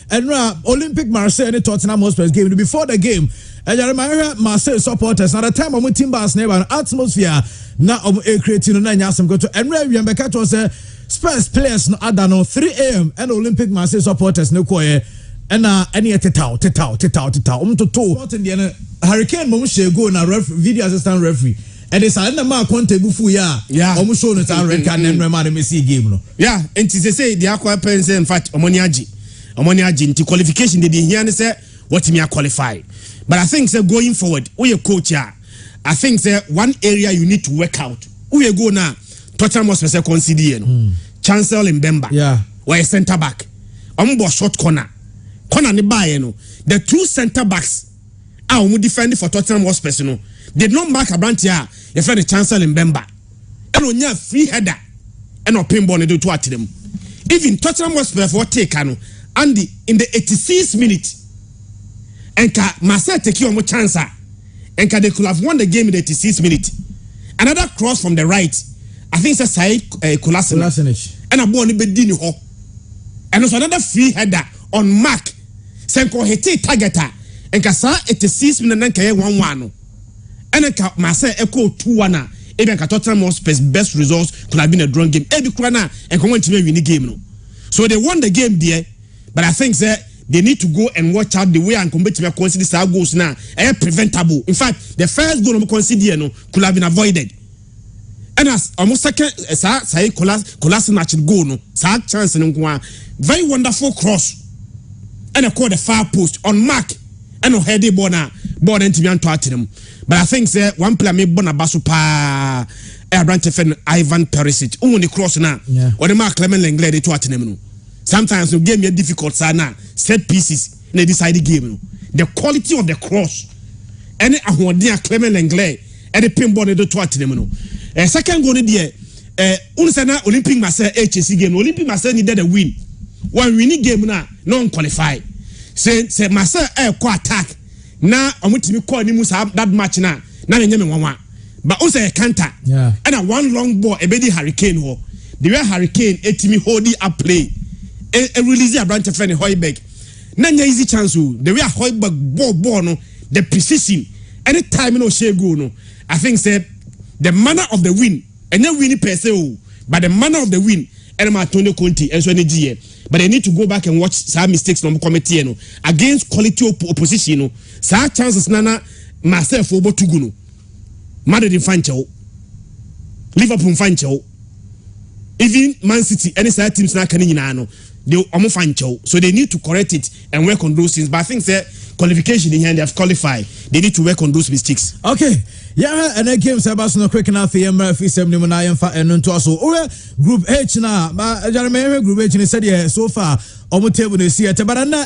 and Olympic Marseille and Tottenham Hotspur's game before the game. And I remember Marseille supporters. Now the time I'm with Timbers neighbor atmosphere. Now I'm creating and some go to and remember Cat was Spurs players no Adano 3 a.m. and Olympic Marseille supporters no koye. And any tetao to the Hurricane Momushe go na video assistant referee. And it's a man conte bufu ya almost shown it and reckon and remind me see game no. Yeah, and to say the aqua pens in fact Omoniaji into qualification they didn't hear and say what me qualify. But I think say going forward, we a coach here. I think say one area you need to work out. We go now. Tottenham was say consider Chancellor Mbemba. Yeah. Or a centre back. Short corner ni buy no. The 2 centre backs are defending for Tottenham was personal. They don't mark a branch here. You find the Chancellor Mbemba. And on your free header and no pinball do to at them. Even Tottenham was for take and in the 86th minute. And Marseille take you on chance. And they could have won the game in the 86th minute. Another cross from the right. I think it's Said Kolasinac. And a born in Bedini ho. And also another free header on mark. Senko hete targeta. And Kasa 86 minutes and 1-1. And Marseille echo 2-1. Even Tottenham Hotspur's best results could have been a drawn game. Every corner and come to win the game. No. So they won the game there. But I think that they need to go and watch out the way and compete to consider some goals now. Preventable. In fact, the first goal we consider could have been avoided. And as almost second, say Kolasinac goal no, chance no very wonderful cross. And I call the far post on mark. And no heady ball into me and to them. But I think say one player made Bonabasu pa branch defend Ivan Perisic. Only cross now. Or the mark Clement Lenglet to Atenemo. Sometimes you game me difficult sana set pieces in a decided game. The quality of the cross. Any ahodia Clement Lenglet and the pinball to Atenemo. Second goal there. Unsana Olympic Marseille HSC game. Olympic Marseille needed a win. One winning game now, non-qualified. Say Marseille attack. Now I'm going to call him that match now. Now they one. But also a counter. Yeah. And a one long ball, a baby Hurricane ho. The way Hurricane me holding up play. A release a branch of friend Hoiberg. None easy chance. The way Hoiberg ball no, the precision. Any time no share go no. I think say the manner of the win. And then win per se. But the manner of the win. And Antonio Conte and so any. But they need to go back and watch some mistakes from committee against quality opposition. Some chances nana myself over to go. Madrid in Fancho, Liverpool Fancho, even Man City, any side teams na canino, they almost Fancho. So they need to correct it and work on those things. But I think that qualification in here they have qualified. They need to work on those mistakes. Okay. Yeah, and the games about no quick enough for Murphy 79 and to also Group H now. Jeremy Group H said yeah so far on table this year. But now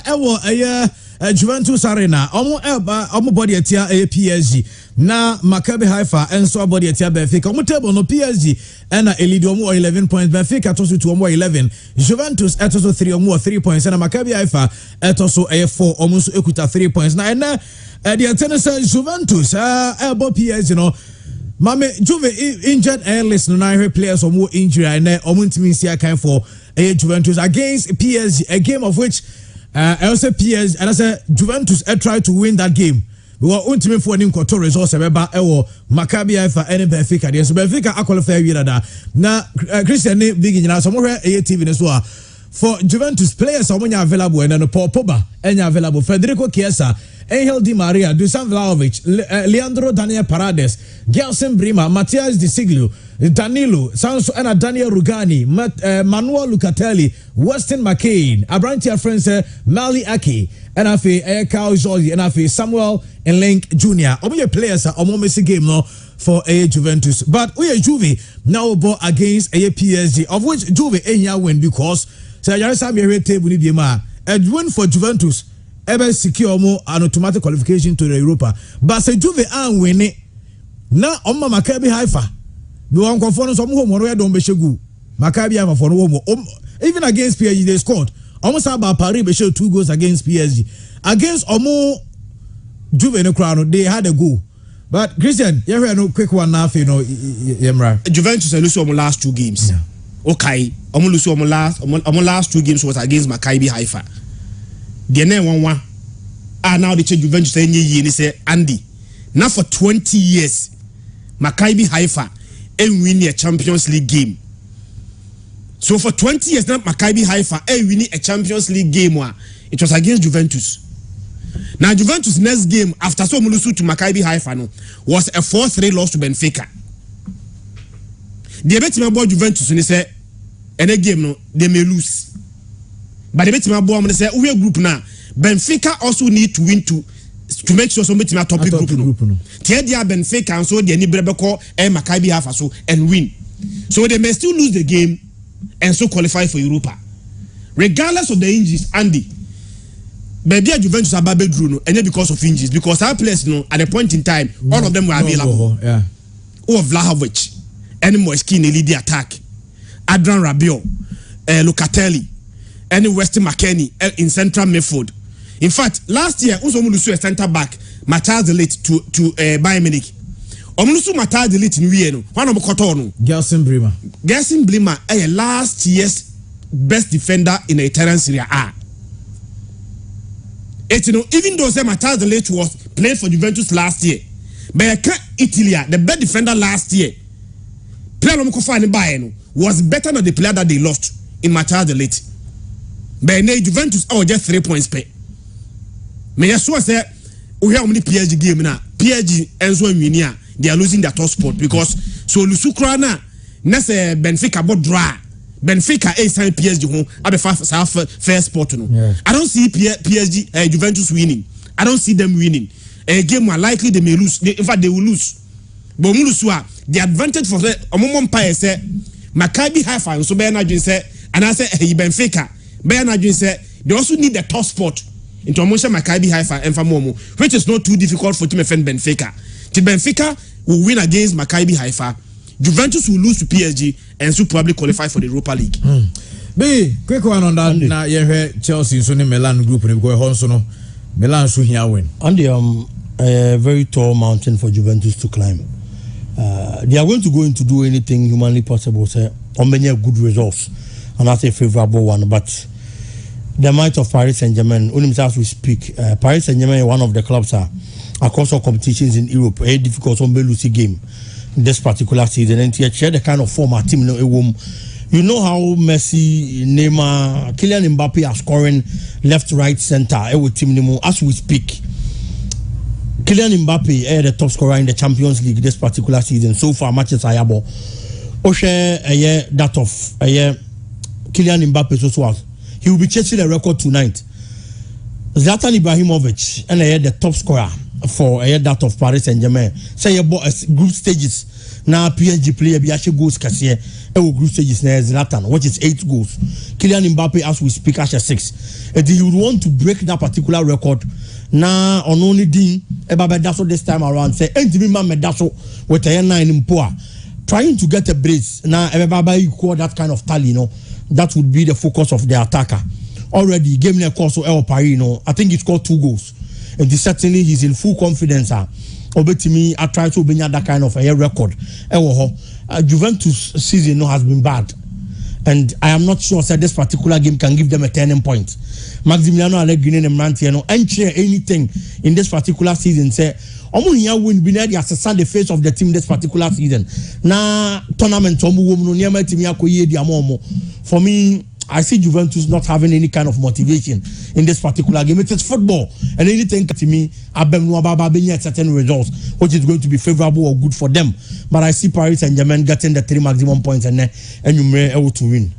a Juventus Arena omo body at PSG. Now Maccabi Haifa and so body at Benfica. On table no PSG and Elidio more 11 points. Benfica also to more 11. Juventus at also 3 or more 3 points and Maccabi Haifa at also a 4 almost equal to 3 points. Now and the antenna says Juventus about PSG, you know. Mame Juve injured airless no nine players or more injury and omuntimi see account for Juventus against PSG, a game of which I say PSG and I say Juventus tried to win that game. because ultimate for nim koto results ebeba ewo Maccabi Haifa and Benfica dey so Benfica qualify wi da na Christian ne big nyina so mo hwe TV ne so a for Juventus players omonya available and no Paul Pogba enya available Federico Chiesa Angel Di Maria, Dusan Vlahovic, Leandro Daniel Paredes, Gelson Brima, Matias Di Siglio, Danilo, Sanso and Daniel Rugani, Manuel Lucatelli, Weston McCain, Abrantia friends Mali Aki, and Afi Kyle Jordi, and Afi Samuel and Link Jr. Omo players are omo Messi game no for a Juventus, but we are Juve now ball against a PSG, of which Juve enya win because so you sabi we table ni bi ma a win for Juventus. Ebe secure mo an automatic qualification to the Europa. But say Juve an win it. Na omma Maccabi Haifa. We wan confirm no some home where don be shegu. Maccabi Haifa for no home. Even against PSG they scored. Almost about Paris be show 2 goals against PSG. Against Omo Juve no crown they had a goal. But Christian, you hear no quick one now you know Yemra. Juventus lose omo last 2 games. Yeah. Okay. Omo lose omo last 2 games was against Maccabi Haifa. The name 1-1 now the Juventus say Andy now for 20 years Maccabi Haifa ain't winning a Champions League game. So for 20 years now Maccabi Haifa ain't winning a Champions League game. It was against Juventus. Now Juventus next game after so mulusu to Maccabi Haifa no was a 4-3 loss to Benfica. The bet about Juventus when they say any game no they may lose. But the betima boy say we group now. Benfica also need to win to make sure somebody top group no. Tie dia Benfica and so they need Brebeko and Maccabi Haifa so and win. So they may still lose the game and so qualify for Europa. Regardless of the injuries, Andy. Maybe Juventus are bedroom no, and because of injuries because our players no at a point in time all of them were available. Yeah. Or Vlahovic, any more skin lead the attack. Adrian Rabiot, Lucatelli. Any Weston McKennie in central midfield. In fact, last year, also Mulusu a centre back, Matthias de Ligt to Bayern Munich. Omulusu Matthias de Ligt in Vienna. One of Kotono. Gelson Brima. Gelson Brima, last year's best defender in the Italian Serie A. Even though Matthias de Ligt was playing for Juventus last year, but Italy, the best defender last year, player Lomokofa in Bayern was better than the player that they lost in Matthias de Ligt. But now Juventus just 3 points pay. Me so say we have many PSG game now. PSG Enzo and Minia they are losing their top spot because so Lusukra na say Benfica bot draw. Benfica is sign PSG home at the first spot no. Yeah. I don't see PSG Juventus winning. I don't see them winning. A game more likely they may lose. In fact they will lose. But the advantage for the Omon say Maccabi Haifa and so Bernard say and I say Benfica Bernard said they also need the top spot into Amosha Maccabi Haifa and Famomo, which is not too difficult for team defend Benfica. The Benfica will win against Maccabi Haifa. Juventus will lose to PSG and so probably qualify for the Europa League. Be quick one on that. Now you hear Chelsea so Milan group and go home so no Milan should here win. And a very tall mountain for Juventus to climb. They are going to go in to do anything humanly possible. Say on many good results. And that's a favorable one, but the might of Paris Saint-Germain, only as we speak, Paris Saint-Germain is one of the clubs across all competitions in Europe. A difficult Lucy game this particular season, and to share the kind of format team you know how Messi, Neymar, Kylian Mbappe are scoring left, right, center. With team as we speak. Kylian Mbappe is the top scorer in the Champions League this particular season. So far, matches are able. Oshe that of Kylian Mbappe so he will be chasing the record tonight. Zlatan Ibrahimovic and the top scorer for that of Paris Saint-Germain. Say about group stages. Now PSG player be actually goals kasiye group stages na Zlatan, which is 8 goals. Kylian Mbappe as we speak actually 6. And you would want to break that particular record. Now on only din Daso this time around say entimi man Daso with a 9 in poor. Trying to get a brace now everybody equal that kind of tally, that would be the focus of the attacker. Already game near course El Paris, I think he scored 2 goals. And certainly he's in full confidence. Obetimi I try to bring that kind of a record. Juventus season has been bad. and I am not sure that this particular game can give them a turning point. Maximiliano Allegri and Mantiano enter anything in this particular season. Say, Omo here win be the assess the face of the team this particular season. Na tournament omo womu no niam team akoye di amomo. For me, I see Juventus not having any kind of motivation in this particular game. It is football, and anything to me, certain results, which is going to be favorable or good for them. But I see Paris Saint-Germain getting the 3 maximum points and you may able to win.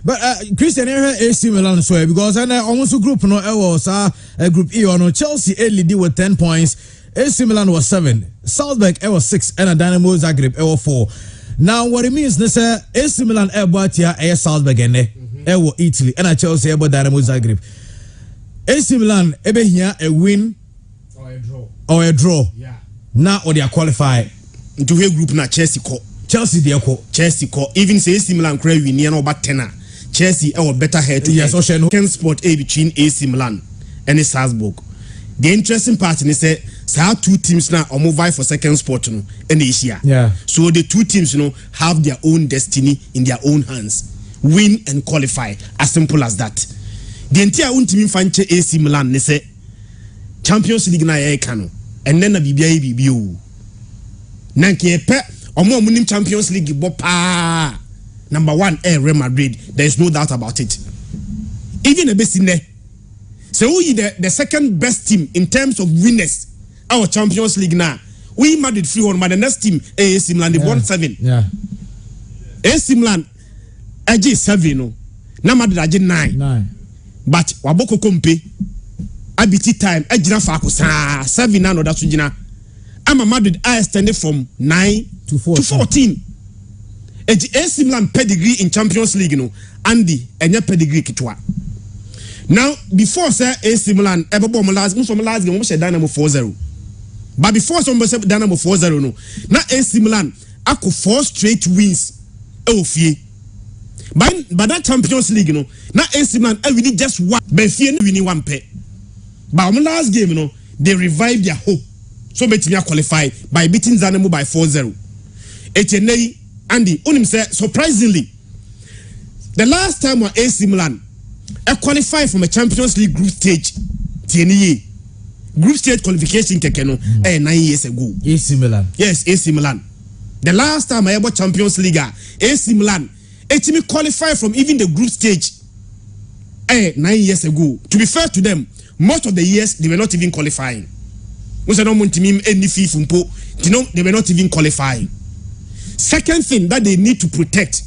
But Christian, AC Milan so because almost a group no was group E or Chelsea lead with 10 points. AC Milan was 7, Salzburg was 6, and Dynamo Zagreb was 4. Now what it means is AC Milan Batia Salzburg and Italy and Chelsea Dynamo Zagreb. AC Milan here a win or a draw. Yeah. Now or they are qualified into a group na Chelsea they Chelsea even say AC Milan cry win near about 10. Chelsea or better head to second spot A between AC Milan and Salzburg. The interesting part is that how two teams now are moving for second spot in Asia. Yeah. So the two teams, have their own destiny in their own hands. Win and qualify. As simple as that. The entire team fanche AC Milan, they say Champions League na kano, and then a BBU. Nanke pe omo munim Champions League bopa. Number 1 Real Madrid. There is no doubt about it. Even a best in there. So we the second best team in terms of winners. Our Champions League now. We Madrid 3-1, but the next team AC Milan they won 7. Yeah. AC Milan AJ 7 no. Na Madrid AJ 9. But waboko kompe abiti time ejina fa ko 7 na no that so jina. Ama Madrid I extended from 9 to 14. AC Milan pedigree in Champions League no. Andy enya pedigree kitwa. Now before say AC Milan ebebo mo last game mo she Dynamo 4-0. But before some say Dynamo 4-0 no. Now AC Milan ako 4 straight wins ofie. But that Champions League no. Now AC Milan really just one Benfica winning one pair. But on last game they revived their hope. So betting qualify by beating Dynamo by 4-0. Etienne Andy unim say surprisingly the last time when AC Milan qualify from a Champions League group stage TNE group stage qualification 9 years ago. AC Milan. Yes, AC Milan. The last time I ever Champions League AC Milan me qualify from even the group stage 9 years ago. To be fair to them, most of the years they were not even qualifying. They were not even qualifying. Second thing that they need to protect.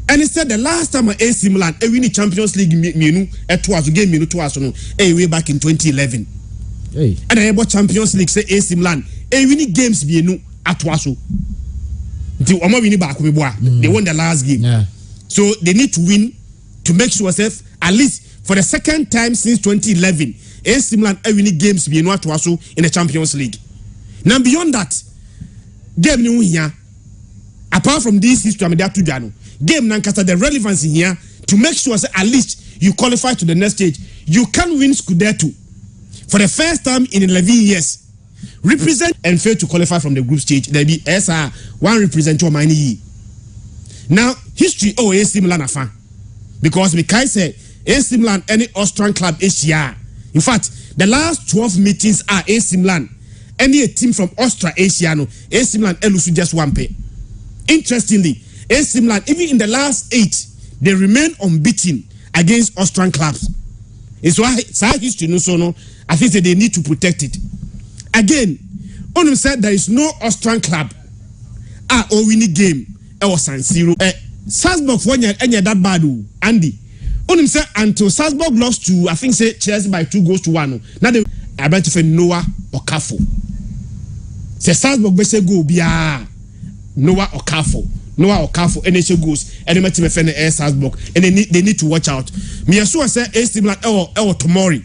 And instead, the last time AC Milan win the Champions League game way back in 2011. Hey. And I about Champions League say AC Milan winning games at Waso. They won the last game. Yeah. So they need to win to make sure at least for the second time since 2011 AC Milan winning games at Waso in the Champions League. Now beyond that, game new here. Apart from this history, game nankasa the relevance in here to make sure at least you qualify to the next stage. You can win Scudetto for the first time in 11 years. Represent and fail to qualify from the group stage. There be SR one representative of mine. Now history AC Milan fan because Mikai said AC Milan any Austrian club Asia. In fact, the last 12 meetings are AC Milan. Any team from Austria Asia no AC Milan elusu just one pay. Interestingly, AC Milan, even in the last 8, they remain unbeaten against Austrian clubs. It's why history no. I think that they need to protect it. Again, Onum said there is no Austrian club or winning game or San Siro. Salzburg for any that bad Andy. Onum said until Salzburg lost to I think say Chelsea by 2-1. Now they are about to say Noah or Kafo. Say Salzburg be say go bia Noah or Kafo NHL goes and they team defend Salzburg and they need to watch out. Me so say AC Milan or Tomori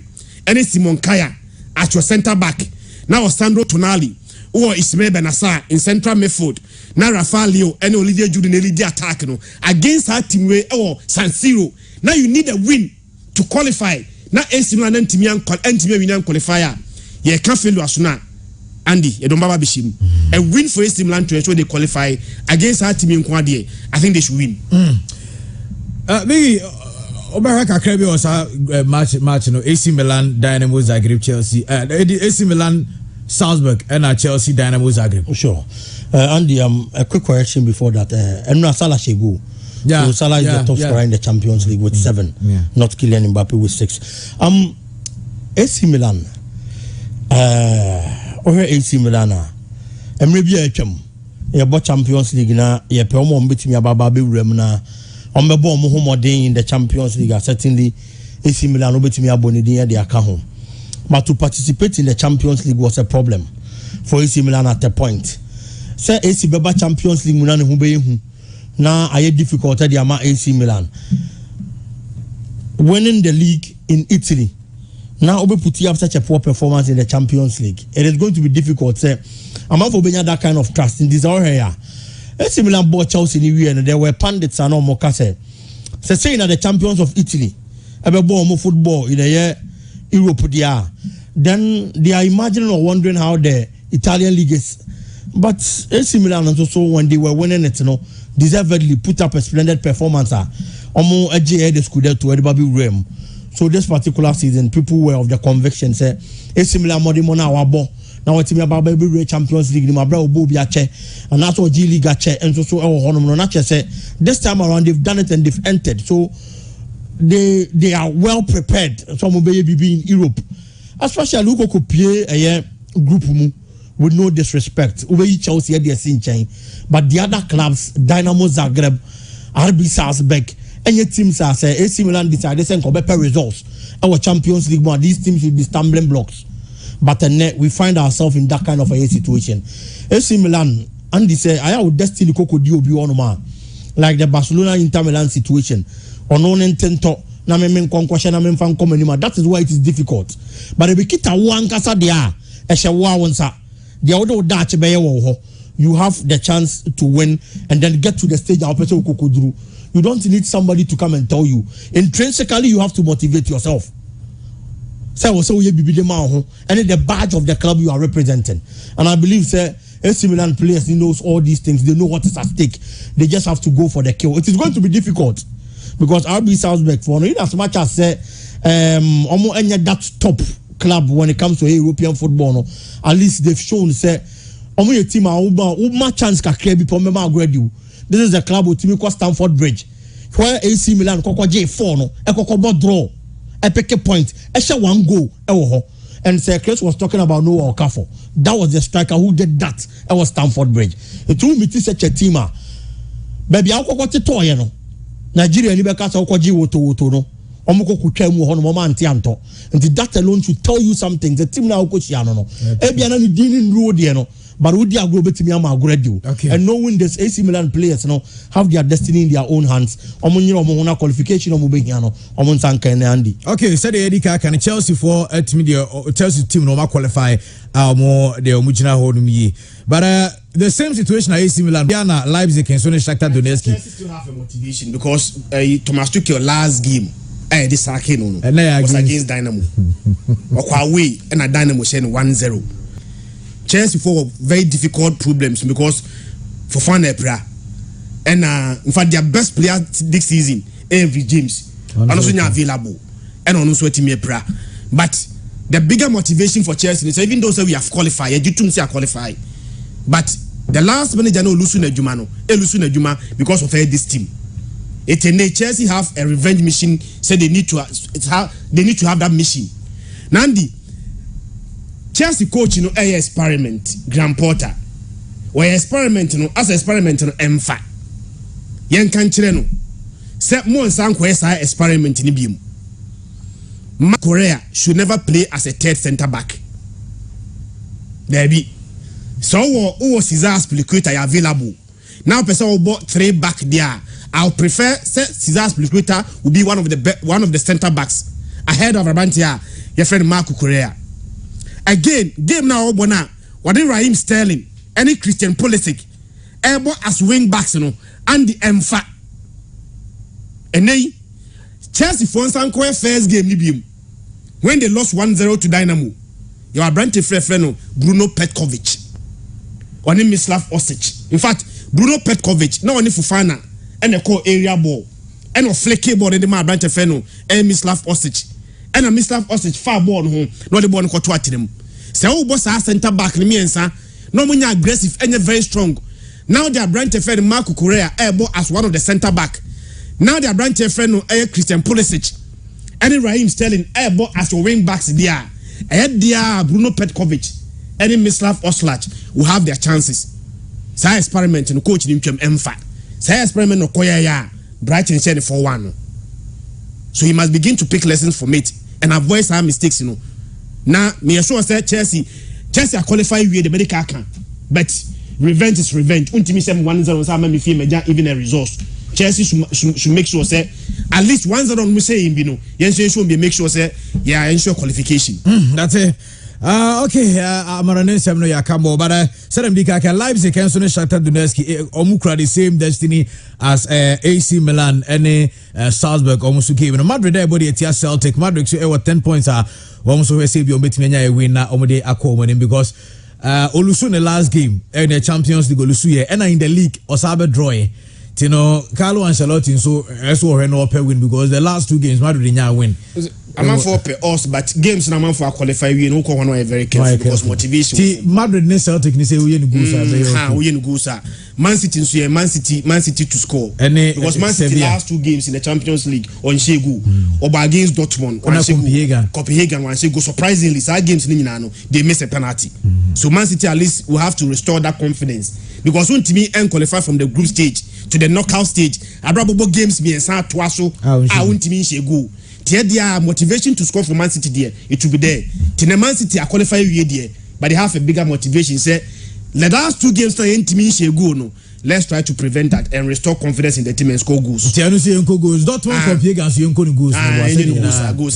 and Simon Kaya at your center back. Now Sandro Tonali or Ismail Benassa in central midfield. Now Rafael Leo and Olivier Giroud in the attack against her team or San Siro. Now you need a win to qualify. Now AC Milan and team qualifier. You can't fail as soon. Andy, you don't baba bishim. A win for AC Milan to ensure they qualify against our team in Kwadie. I think they should win. Maybe Oberaka Krebi was match no AC Milan Dynamo Zagreb Chelsea AC Milan Salzburg and Chelsea Dynamo Zagreb. Sure. Andy, a quick question before that. Enuna Salah Shegu. Yeah. So Salah is the top scorer in the Champions League with 7. Yeah. Not Kylian Mbappe with 6. AC Milan. AC Milan. Maybe a Champions League na ye pe omo mbetimi ababa be wurem na ombebo omo homodin in the Champions League. Certainly AC Milan obetimi abonidin de aka ho. But to participate in the Champions League was a problem for AC Milan at a point. Say AC Beba Champions League munane hu be hu na aye difficult dey ama AC Milan winning the league in Italy. Now obe put you have such a poor performance in the Champions League. It is going to be difficult. Say I'm not for being that kind of trust in this area. AC Milan bought Chelsea anyway, and there were pundits and all Mokase. Saying that the champions of Italy ever born more football in the year Europe then they are imagining or wondering how the Italian league is. But AC Milan and also when they were winning it, deservedly put up a splendid performance. Omo AJ the Scudetto to Baby Rem. So this particular season, people were of the conviction say AC Milan more than our ball. Now it's me about baby Champions League, my brother Bobby Ache, and that's what G League Ache, and so not say this time around they've done it and they've entered. So they are well prepared. Some will be in Europe. Especially Luko could play a group with no disrespect. Uwe Chelsea they are but the other clubs, Dynamo Zagreb, RB Salzburg, any teams are say AC Milan decided to send better results. Our Champions League, but these teams will be stumbling blocks. But we find ourselves in that kind of a situation. AC Milan, Andy say, I have destiny Coco Dio Bionoma, like the Barcelona Inter Milan situation. Or no intento, na men conquestion, na men fan communima. That is why it is difficult. But if we keep one casa there, the other Dutch you have the chance to win and then get to the stage of Coco Drew. You don't need somebody to come and tell you. Intrinsically, you have to motivate yourself. So you be the man, and the badge of the club you are representing. And I believe, sir, AC Milan players knows all these things. They know what is at stake. They just have to go for the kill. It is going to be difficult because RB Salzburg, for as much as say, almost any that top club when it comes to European football, no, at least they've shown say, almost a team a chance can create before me you. This is a club with team called Stamford Bridge, where AC Milan Coco J4 no, a Coco draw. A pick a point, a shall one go, and Sir Chris was talking about Noah Okafor. That was the striker who did that. It was Stamford Bridge. It will be such a team. Baby, I'll go to toy, Nigeria, you better go to Woto, no. Omoko Kuchemu, Honoma, and Tianto. And that alone should tell you something. The team now, Coach Yano, Ebiana, didn't road, but would they go to me? Okay. And knowing this AC Milan players have their destiny in their own hands. Qualification Okay, so the Edika can Chelsea for Chelsea team no qualify more the Omujina Hodumi. But the same situation at AC Milan, Diana, Leipzig and Sonny Shakhtar Donetsk. Chelsea still have a motivation because Thomas Tuchel last game this Sakino was against Dynamo. Away and a Dynamo saying 1-0. Chelsea for very difficult problems because for fun and in fact their best player this season every James and also not available and also team but the bigger motivation for Chelsea is even though we have qualified you don't say qualify but the last manager no Lusuna Juma because of this team Chelsea have a revenge mission so they need to have that mission Nandi Chelsea coach experiment Graham Potter or experiment as experiment emfa yen kan kire no se mo nsan ko experiment ni biem Korea should never play as a third center back baby so who Cesar Spilicueta available now person will bought 3 back there I'll prefer Cesar Spilicueta will be one of the center backs ahead of Rabantia your friend Marco Correa. Again, game now bona. What is Raheem Sterling? Any Christian Pulisic? Ebo as wing backs and the Mfa. And then Chelsea for some first game nibium. When they lost 1-0 to Dynamo, you are Brante Frefreno, Bruno Petkovic. Or Mislav Osic. In fact, Bruno Petkovic, not only Fofana and the core area ball. ɛna ɔfleke ball de ma abrante fɛ no Mislav Osich ɛna Mislav Osich far ball no ho na ɔde ball no kɔto atenam sɛ wo bɔ saa center back ne miɛnsa na ɔmo nya aggressive ɛnyɛ very strong now the abrante fɛ no Marco Correa ɛbɔ as one of the center back now the abrante fɛ no Christian Pulisic ɛne Raheem Sterling ɛbɔ as your wing backs there there Bruno Petkovic ɛne Mislav Osich will have their chances saa experiment no coach ni ntwam ɛmfa saa experiment no koya ya Brighton share the 4-1 so he must begin to pick lessons from it and avoid some mistakes now me sure say Chelsea are qualified with the medical can but revenge is revenge untimi say 1-0 say me feel meja even a resource Chelsea should make sure say at least 1-0 on me say him no yen should be make sure say yeah ensure qualification that's it. Okay, Amarane Semno Yakamo, but Sadam Dikaka Leipzig and Sonny Shakhtar Donetsk Omukra the same destiny as AC Milan and Salzburg almost came in Madrid everybody at Celtic Madrid so 10 points are almost we say you bet me win na omode akoma because Olusu the last game in the Champions League Olusu and in the league Osabe draw Tino Carlo Ancelotti so also no win because the last 2 games Madrid didn't win. I'm for us, but games na man for qualify we no one very careful because motivation. See Madrid ne Celtic ni say we no go sir. Man City so Man City to score. Because Man City last 2 games in the Champions League on Shegu or against Dortmund on Copenhagen one Shegu surprisingly some games ni nyina no they miss a penalty. So Man City at least will have to restore that confidence because when team qualify from the group stage to the knockout stage abrabo games be ensa toa so won team Shegu their motivation to score for Man City there, it will be there. Tina Man City are qualified there, but they have a bigger motivation. Say, the last 2 games no. Let's try to prevent that and restore confidence in the team and score goals. Dortmund Copenhagen so goals.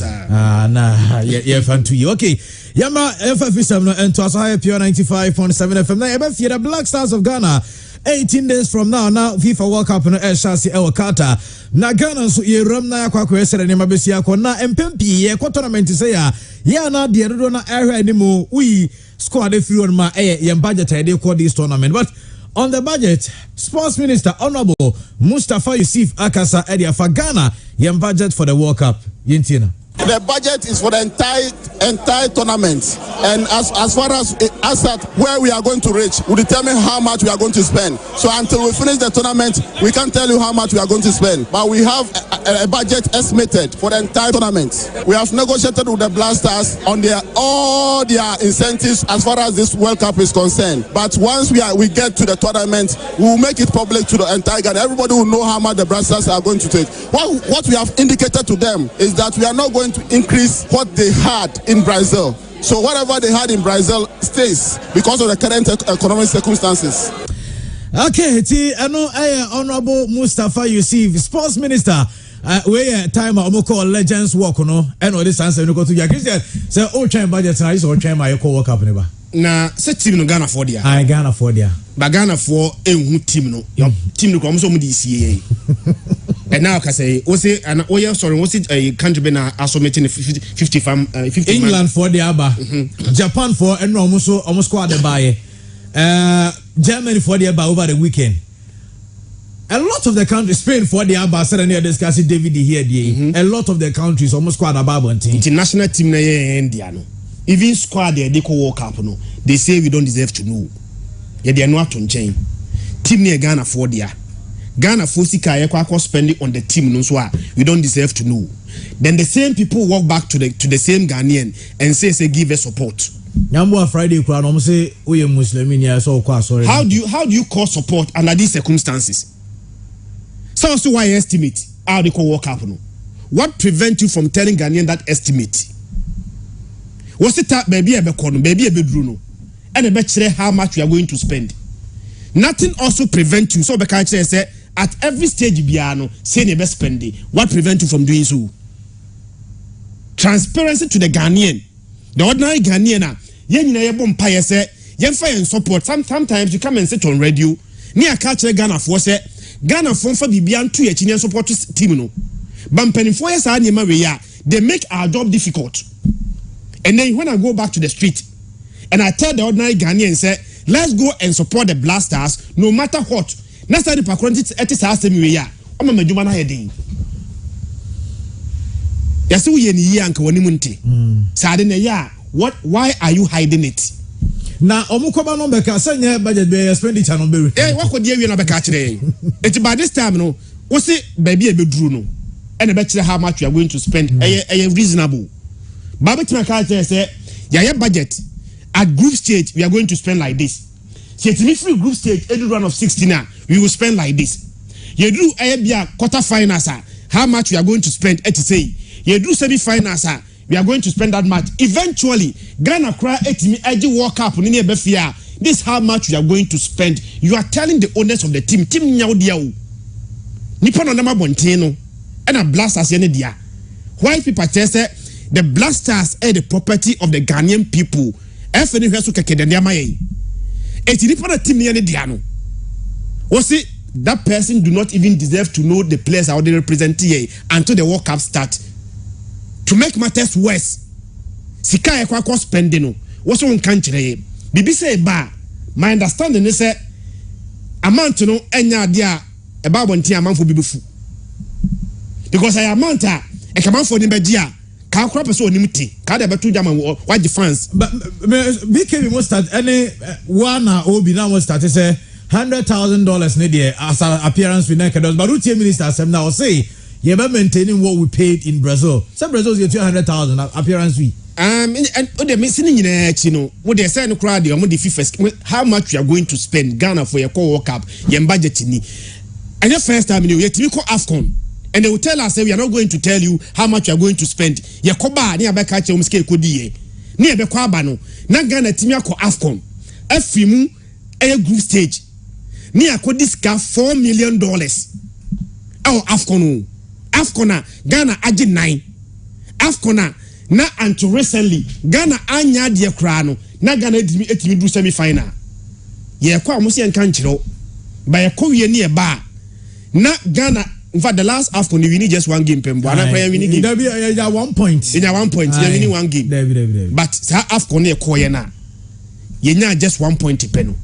Yeah, fan to you. Okay. Yama FF7 and to us high pure 95.7 FM. Now, if you're the Black Stars of Ghana. 18 days from now FIFA World Cup no Chelsea e Qatar na Ghana so ye ram na akwa kwesere ne mabesia ko na empempi ye tournament say ya na de do na ehwe ni mo we squad free on ma ye budget e dey call this tournament but on the budget Sports Minister Honorable Mustafa Yusuf Akasa area for Ghana ye budget for the World Cup yentina. The budget is for the entire tournament, and as far as where we are going to reach, will determine how much we are going to spend. So until we finish the tournament, we can't tell you how much we are going to spend. But we have a budget estimated for the entire tournament. We have negotiated with the Blasters on all their incentives as far as this World Cup is concerned. But once we get to the tournament, we will make it public to the entire Ghana. Everybody will know how much the Blasters are going to take. What we have indicated to them is that we are not going to increase what they had in Brazil. So whatever they had in Brazil stays because of the current economic circumstances. Okay, Honorable Mustafa Yusuf, Sports Minister. We time omoko legends work no and all this answer no go to ya Christian say all train budget na is all train my World Cup ne ba. Na say team no Ghana for dia. Ghana for dia. Ba Ghana for ehun team no. Your team no ko so mu di sie. And now can say we say and sorry we say a country be na assumption 50 England for the aba. Japan for and almost squad the buy. Germany for the aba over the weekend. A lot of the countries, Spain for the ambassador near discussing David here. A lot of the countries almost squad above international team na India no. Even squad they call World Cup no. They say we don't deserve to know. Yeah, they are not on chain. Team near Ghana for there. Ghana for sika ye kwa spending on the team no so we don't deserve to know. Then the same people walk back to the same Ghanaian and say give us support. Nyambo Friday crowd almost say we Muslim ya so kwa sorry. How do you call support under these circumstances? So why estimate how they can work up no? What prevent you from telling Ghanaian that estimate? What's it that baby a bedroom no? And a bet how much we are going to spend. Nothing also prevent you. So because say at every stage biano say the best spending. What prevent you from doing so? Transparency to the Ghanaian. The ordinary Ghanaian yen na yebom pa say yen fa yen support. Sometimes you come and sit on radio. Ni akache Ghana for say Ghana for bibia nto ye chine support team no. Bampani for yes anyema we ya they make our job difficult. And then when I go back to the street and I tell the ordinary Ghanaian say let's go and support the Blasters no matter what. Next time the pakwonti etis asemi we ya. Oma madwuma na yedin. Yasu ye ni yanka woni munte. Sade na ya why are you hiding it? Na omukoba no beka sanya budget be expenditure no be. Wakodi awie na beka kire. Eti by this time no, wo se baby e beduru no. And be kire how much you are going to spend. Reasonable. Baba tima ka kire say ya budget at group stage we are going to spend like this. So it's free group stage every round of 16 now we will spend like this. You do bia quarter finals how much we are going to spend et say. You do semi finals we are going to spend that much. Eventually, Ghana cry etimi eji World Cup ni e be fia. This how much we are going to spend. You are telling the owners of the team nyawo dia o. Nipa no nama bonten no. E na Blasters ye ne dia. Why people say the Blasters are the property of the Ghanaian people. Efe ni hweso keke de ndiama ye. Eti nipa na team ye ne dia no. O say that person do not even deserve to know the players how they represent here until the World Cup start. To make matters worse, sika e kwa spending no. What's on country? Bibi say ba. My understanding is say amount no enya dia e ba bonti amount for bibi fu. Because I amount e come for ni begia. Ka kwa person onimti. Ka da betu jama why fans. But BK must start any one obi now must start say $100,000 ne there as an appearance with Nike does. But routine minister Sam now say you be maintaining what we paid in Brazil. Some Brazil is 200,000 appearance fee. And the missing in no, what they say no crowd, you the FIFA. How much you are going to spend Ghana for your World Cup, your budget ni. And your first time you to call AFCON, and they will tell us we are not going to tell you how much you are going to spend. Your koba ni abeka che umske kodi ni ebe kwa bano. Na Ghana team ya ko AFCON. Efimu a group stage. Ni akodi ska $4 million. Oh AFCON. AFCON Ghana aje 9. AFCON na until recently Ghana anya de kra no na Ghana etimi do semi final. Ye kwa mo se enka nchiro. Ba ye ko wie ni e ba. Na Ghana in fact the last AFCON we need just one game pembo. Ana kwa we need game. There be 1 point. In 1 point we need one game. There. But sa AFCON e ko ye na. Ye nya just 1 point pe no.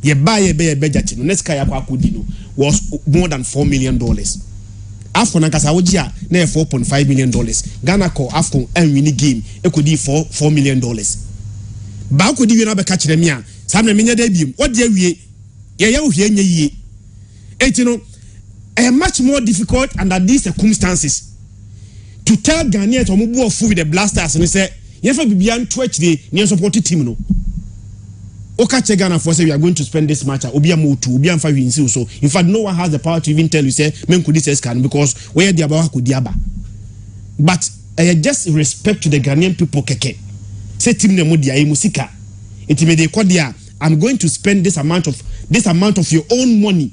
Ye ba ye be budget no. Next kaya kwa akodi no was more than $4 million. AFCON ankasa wojia na $4.5 million. Ghana call AFCON and win game e could $4 million. Ba ko di we na be ka kire me a sam na menya da biem what dey wie ye ohie nya yie enti no much more difficult under these circumstances to tell Ghanaians to move off with the Blasters and say ye fa bibia nto akire ne support team no Oka che Ghana for say we are going to spend this much obi amotu obi amfa winsi so in fact no one has the power to even tell you say men could this can because where the aba could diaba but just respect to the Ghanaian people keke say team ne mo dia e musika intimidate kodia I'm going to spend this amount of your own money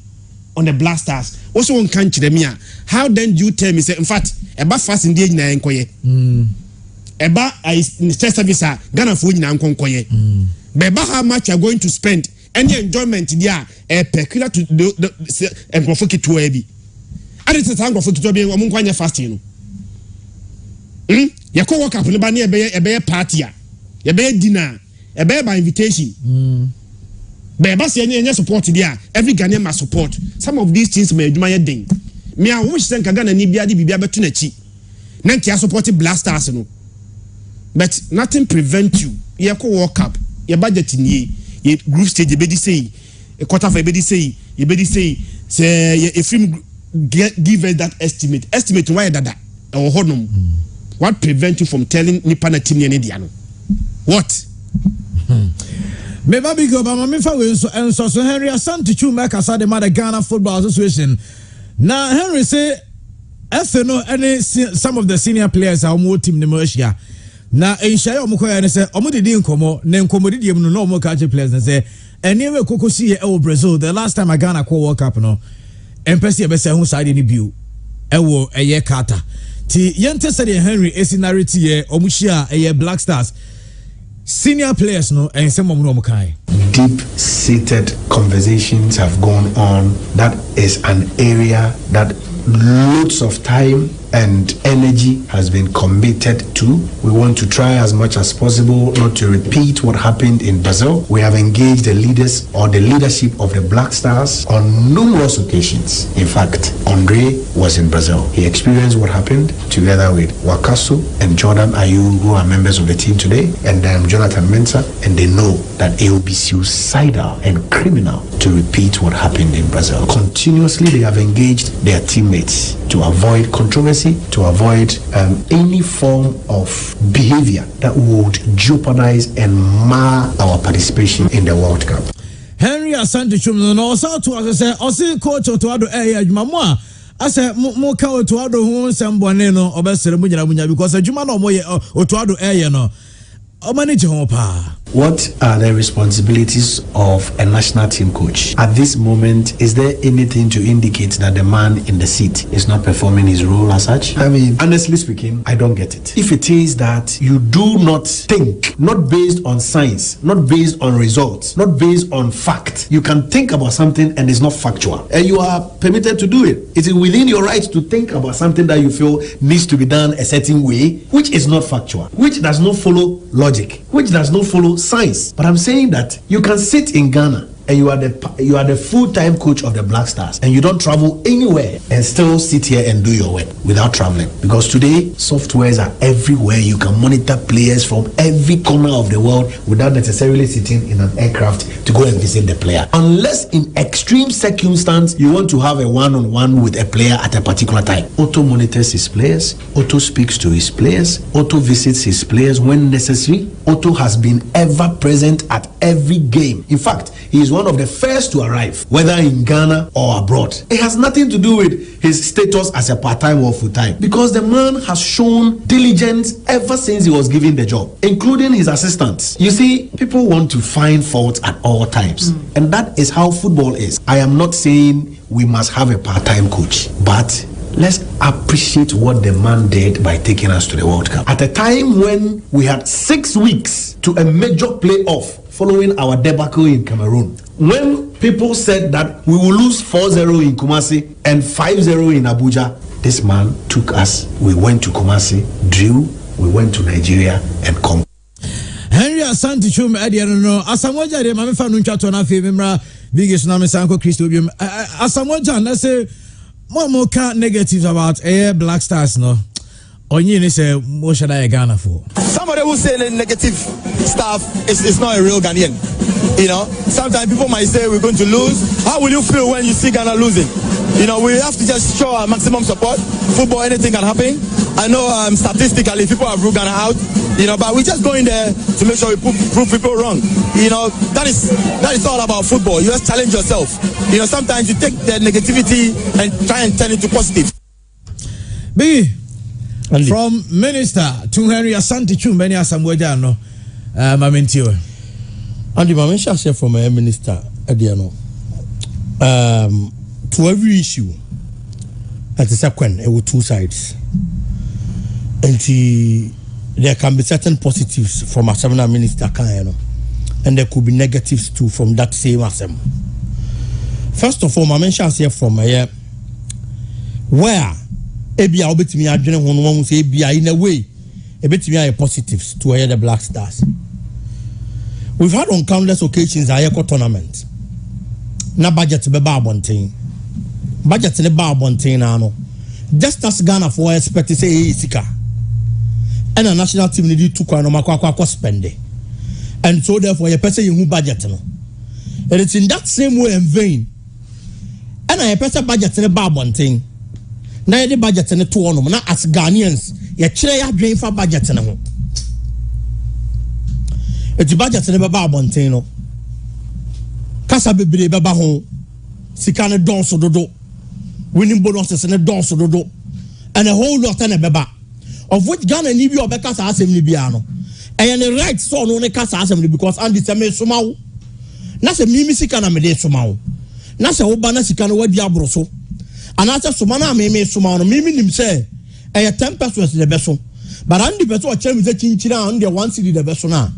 on the Blasters also on country me how then do you tell me say in fact eba fast in dey nyina enkoye eba test service Ghana for nyina enkoye Beba how much you are going to spend any enjoyment there peculiar to the engrofo to ebi and it's a time of to be omunkwanya fasting no ya ko work up ne ba ne ebe party ebe dinner ebe by invitation beba se any support there every Ghanaian must support some of these things may adwuma ye den me a wo hye Ghana ni bia de bibia beto na chi na ntia support Blasters no but nothing prevent you ya ko work up your budget in ye group stage you be say a quarter for be say you be say if him give us that estimate why that or honum what prevent you from telling Nipana team any diano what me baby go ba me fa we so Henry Asante Chuma kasa de mother Ghana Football Association na Henry say FNO any some of the senior players are more team Nemosia na enshaya omukoya ne se omudidi nkomo ne nkomodidi em no omo ka che players ne se eniwe kokosi e o Brazil the last time Ghana call World Cup no empesi e be se hu side ni bio e wo eye kata ti yente se de Henry esinarity ye omuhia eye Black Stars senior players no ensem omo no kai deep seated conversations have gone on. That is an area that loads of time and energy has been committed to. We want to try as much as possible not to repeat what happened in Brazil. We have engaged the leaders or the leadership of the Black Stars on numerous occasions. In fact, Andre was in Brazil. He experienced what happened together with Wakaso and Jordan Ayew, who are members of the team today, and Jonathan Mensah, and they know that it will be suicidal and criminal to repeat what happened in Brazil. Continuously, they have engaged their teammates to avoid controversy, to avoid any form of behavior that would jeopardize and mar our participation in the World Cup. Henry Asante Chum no so to as say o coach to ado adwuma mo a ase mo ka to ado ho nsembone no obesere mu nyina munya because adwuma no mo ye to ado no o manage ho pa. What are the responsibilities of a national team coach? At this moment, is there anything to indicate that the man in the seat is not performing his role as such? I mean, honestly speaking, I don't get it. If it is that you do not think, not based on science, not based on results, not based on fact, you can think about something and it's not factual, and you are permitted to do it. It is within your right to think about something that you feel needs to be done a certain way, which is not factual, which does not follow logic, which does not follow science. But I'm saying that you can sit in Ghana and you are the full-time coach of the Black Stars and you don't travel anywhere and still sit here and do your work without traveling, because today softwares are everywhere. You can monitor players from every corner of the world without necessarily sitting in an aircraft to go and visit the player, unless in extreme circumstance you want to have a one-on-one with a player at a particular time. Otto monitors his players, Otto speaks to his players, Otto visits his players when necessary. Otto has been ever present at every game. In fact, he is one of the first to arrive, whether in Ghana or abroad. It has nothing to do with his status as a part-time or full-time, because the man has shown diligence ever since he was given the job, including his assistants. You see, people want to find faults at all times, and that is how football is. I am not saying we must have a part-time coach, but let's appreciate what the man did by taking us to the World Cup at a time when we had 6 weeks to a major playoff following our debacle in Cameroon. When people said that we will lose 4-0 in Kumasi and 5-0 in Abuja, this man took us. We went to Kumasi, drew, we went to Nigeria and conquered. Henry Asante Chum Ediano no Asamoja de mame fa no ntwato na fe memra biggest na me sanko Christo biom Asamoja na say mo ka negatives about Black Stars no onye ni say mo shada Ghana for. Somebody who say negative stuff is not a real Ghanaian. You know, sometimes people might say we're going to lose. How will you feel when you see Ghana losing? You know, we have to just show our maximum support. Football, anything can happen. I know statistically people have ruled Ghana out. You know, but we just go in there to make sure we prove people wrong. You know, that is all about football. You just challenge yourself. You know, sometimes you take the negativity and try and turn it to positive. B from Minister to Henry Asante Chum Beni Asamoah no Mamentiwe. And the moment I say from a minister Adiano to every issue at the second it with two sides. And there can be certain positives from a seminar minister and there could be negatives too from that same assembly. First of all, I mention here from where Ebia obetimi adwene ho no one say Ebia in a way ebetimi positives to the Black Stars. We've had on countless occasions a tournament. Na budget be ba abonten. Budget ne ba abonten na no. Just as Ghana for expect to say sika. And a national team need to no makwa spend. And so therefore you person you budget no. And it's in that same way in vain. And I person budget ne ba abonten. Na the budget ne to no na as Ghanaians ye kire ya dwen fa budget ne ho. Eti budget ne baba abonten no kasa bebre baba ho sika ne don so dodo winning bonuses ne don so dodo and a whole lot ne baba of which Ghana ni bi obekasa assembly bia no and the right so no ne kasa assembly because and the me soma wo na se mimi sika na me de soma wo na se wo ba na sika no wadi abro so anasa soma na me soma no mimi nim se 10% de beso but and the person o chere me se chinchira and the 1 cedi de beso na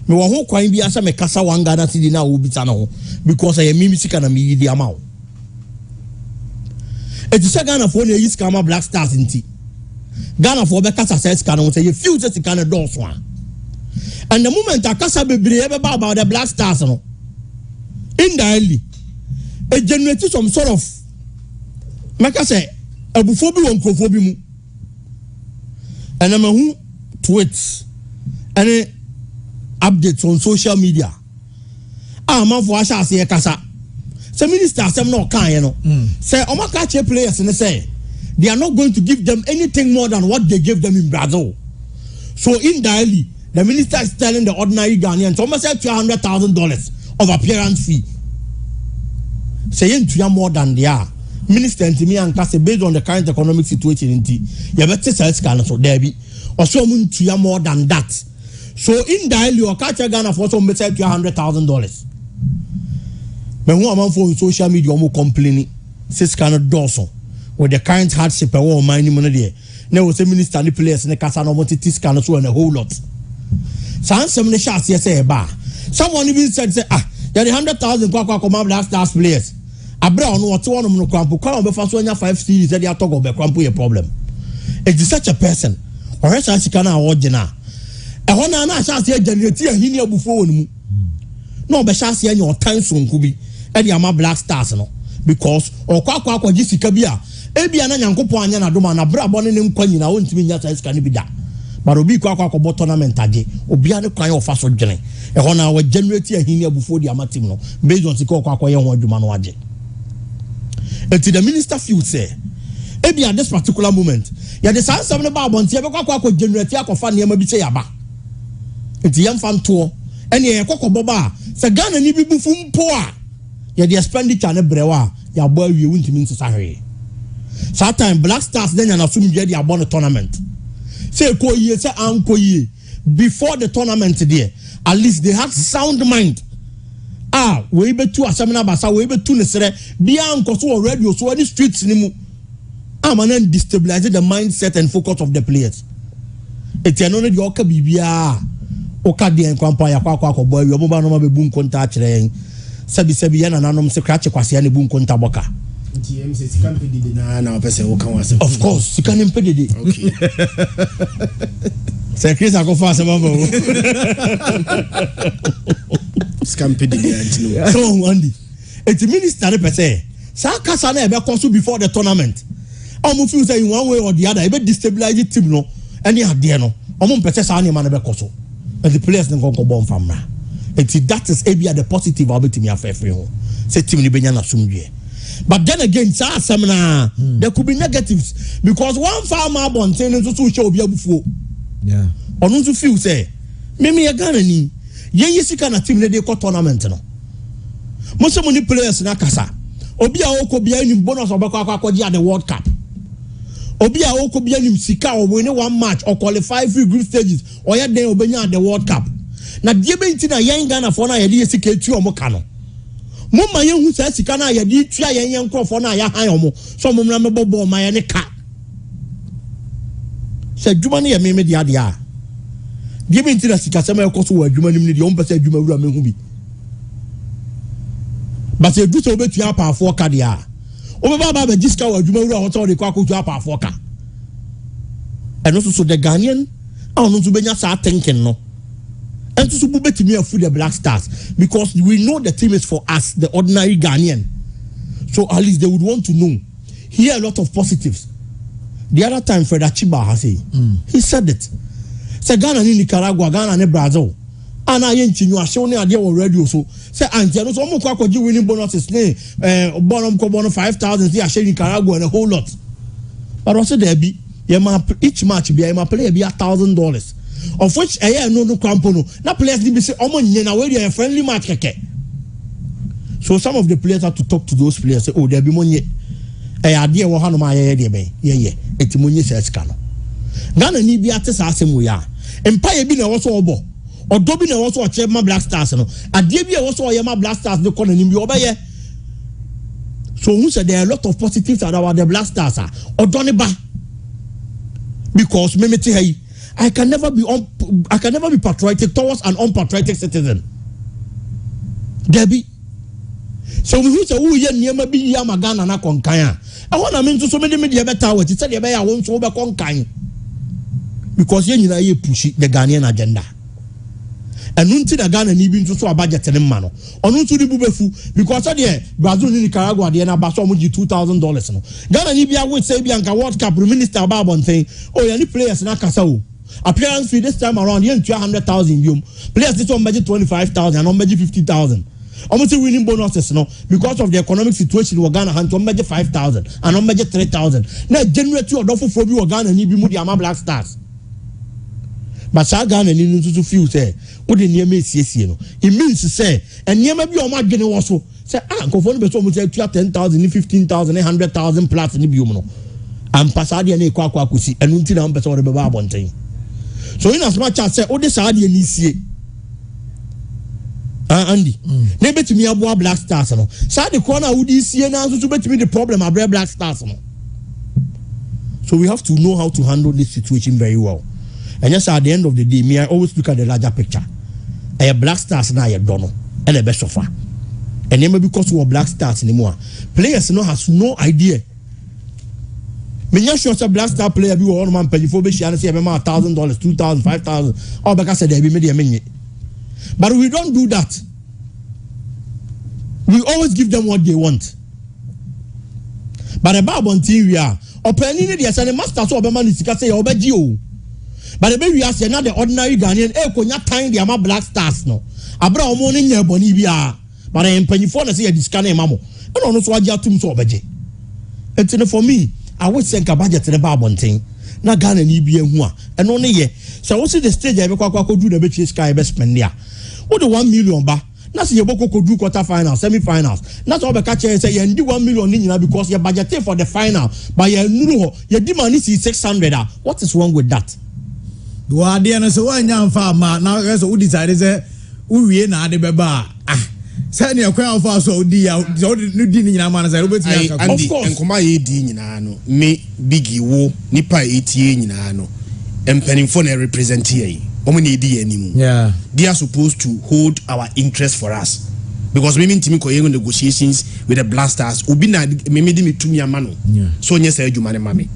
me wo ho kwan bi asa me kasa wan Ghana cedi na wo bita na ho because I mimi sika na me yi di ama wo. Eti se Ghana for na yi sika ma Black Stars nti Ghana for Bekasa says can say you feel just kind of door one. And the moment Akasa be about the Black Stars no indirectly it generates some sort of make I say a bufobi on crofobim and I'm who tweets and updates on social media. Man for Asha say Kasa. Some ministers some no can you know. Say Omakache players and they say they are not going to give them anything more than what they gave them in Brazil. So indirectly, the minister is telling the ordinary Ghanaians almost $200,000 of appearance fee. Saying to you more than they are. Minister and me and Kase based on the current economic situation in T. You better say so there be or so to you more than that. So indirectly, or catch a Ghana for some say $100,000. But who among for social media more complaining, says cannot do so. With the current hardship and war mining money there. Now was a minister and the players in the Casa no wanted this kind of and a whole lot. Some the shots say bar. Someone even said there are 100,000 Black Stars players. A brown or 200 no crampo come before 5 series that they are talking about crampo a problem. It is such a person or else I can original. A one and I shall say generate here before no be shall see your time soon could be and the Black Stars no because or kwa Jessica Bia. Ebi ana nyankopo anya na doma na bra bone ne nkwa nyina wontimi nya size kan bi da but obi kwa kwa tournament age obi ane kwan ofa so dwene e ho na wa generate ahini abufo di amatim no based on sika kwa ye ho adwuma no age until the minister feel say ebi at this particular moment ya the sansam ne ba bonte e be kwa generate akofa ne ma bi che yaba until yam fan to ene ye kokobo ba se Ghana ni bi bufu mpo a ya the expenditure ne brewa ya bo awie wontimi nsesa hwe. Sometimes Black Stars then and assume they are born a tournament. Say before the tournament there, at least they had sound mind. We be to a seminar basa, we be to nesere, beyond Koso radio, so any streets nimu. And then destabilize the mindset and focus of the players. It's another yoka bibia. Okadi and Kwampaya Kwako boy, your mobile number boom contact ring. Sebi and anom secretary kwasi and boom contaboka. Of course, you can impede it. Okay. Say Chris, I go fast about so Andy, it's a minister per se. Sakasana ebe before the tournament. Omo feel say in one way or the other, ebe destabilize the team no. Any idea no. Omo pese sa ani man ebe koso. And the players don't go bomb from now. That is maybe the positive about me affair for you. Say team ni benya na sumdue. But then again, there could be negatives because one farmer born saying to show be before. Yeah. Or not to feel say, maybe a Ghana ni ye kana team they call tournament no. Most of many players na kasa. Obi a oko bia ni bonus obekwa at the World Cup. Obi a oko bia ni sika or win one match or qualify for group stages or ya den obenya at the World Cup. Na die be nti na yen Ghana for na ye dey sika tu omo ka no. Mama yen hu sa sika na ye di tua yen krofo na ya han omo so mo na mebobo ma ye ne ka se djuma ne ye me di ade a die be nti na sika se ma ekoso wa djuma nim ne di o mpese djuma wura me hu bi ba se du so obetua pa afo ka de a o be ba jiska wa djuma wura ho so de kwa kotua pa afo ka eno so the Ghanaian a no so benya sa thinking no. And to submit me for the Black Stars because we know the team is for us, the ordinary Ghanaian. So at least they would want to know. Hear a lot of positives. The other time, Fred Achiba has said, he said it. Say Ghana ni Nicaragua, Ghana ni Brazil. And I ain't you are showing idea already. So say Auntie, no so much winning bonuses. Bonum 5,000. They are sharing Nicaragua and a whole lot. But also there be each match be a player be $1,000. Of which I no crampono. Na players be say omo nyena we dey a friendly match keke. So some of the players have to talk to those players say oh there be money. Ade wo hanu ma ye dey be. Ye. Eti money say sika no. Ghana ni bi ate sa asem we a. Empire bi na wo so obo. Odo bi na wo so o che ma Black Stars no. Ade bi e wo so o ye ma Black Stars de corner ni bi obeye. So who said there are a lot of positives about the Black Stars odo ne ba. Because me tell you I can never be patriotic towards an unpatriotic citizen. Debbie, So we say who ye niema bi ya magana na konkan a ho na me nso so me de me de beta what say de be ya won so be konkan because ye nyina ye push the Ghanaian agenda and unti da Ghana ni bi nso so budget ne ma no onu nso di bubefu because there Brazil ni Nicaragua de na ba so mo gi $2,000 no Ghana ni bi a we say bi anka World Cup minister about thing oh ya ni players na kasa o appearance fee this time around you 100,000 biom players this one budget 25,000 and on budget 50,000 almost winning bonuses no because of the economic situation we Ghana hand to budget 5,000 and on budget 3,000 now generate you odofo for bi Ghana ni bi mu di ama Black Stars but sa Ghana ni nso feel say what the niema esiesie no it means say and niema bi o ma dwene wo so say nkofo no be so mo say 10,000 15,000 100,000 plus ni biom no am pasade na ekwa akosi enu nti na mpesa wo be ba abonten so in as much as say o de saade ni sie Andy na betumi abo Black Stars no saade ko na udi sie na so betumi the problem abre Black Stars no so we have to know how to handle this situation very well. And yes, at the end of the day, me I always look at the larger picture. A Black Stars now you don't know, and the best of far. And then because we are Black Stars anymore, players no has no idea. Me just sure a Black Star player be one man pay for be she and say $1,000, $2,000, $5,000. All because they be made a minute. But we don't do that. We always give them what they want. But about one thing we are, opening the as a master so man is say obeji. But the baby has not the ordinary Ghanaian konya time the ama Black Stars no abra omo ne nya boni bia but I mpanyifo na say discan mamo and ono so agya tum so obeje etene for me I would say ka budget ne ba abonten na Ghana ni bia hu a eno ne ye so wo see the stage e be kwakwa kodu na be chi sky be spend dia wo de 1 million ba na say ye boko kodu quarter final semi finals na so be ka che say ye ndi 1 million ni nyina because ye budget for the final but ye nuru ho ye di money 600 what is wrong with that? Wa de na so wanya mfa ma na so we decide say uwie na ade beba say na kwan mfa so odi ya so no di nyina ma na say obeti ya ka of course enkoma ye di nyina no me bigi wo nipa etie nyina no empanimfo na represent here omo na edi animu yeah they are supposed to hold our interest for us because we mean timi ko yengo negotiations with the Black Stars obi na me di metumi amano so nye say adwuma ne mame.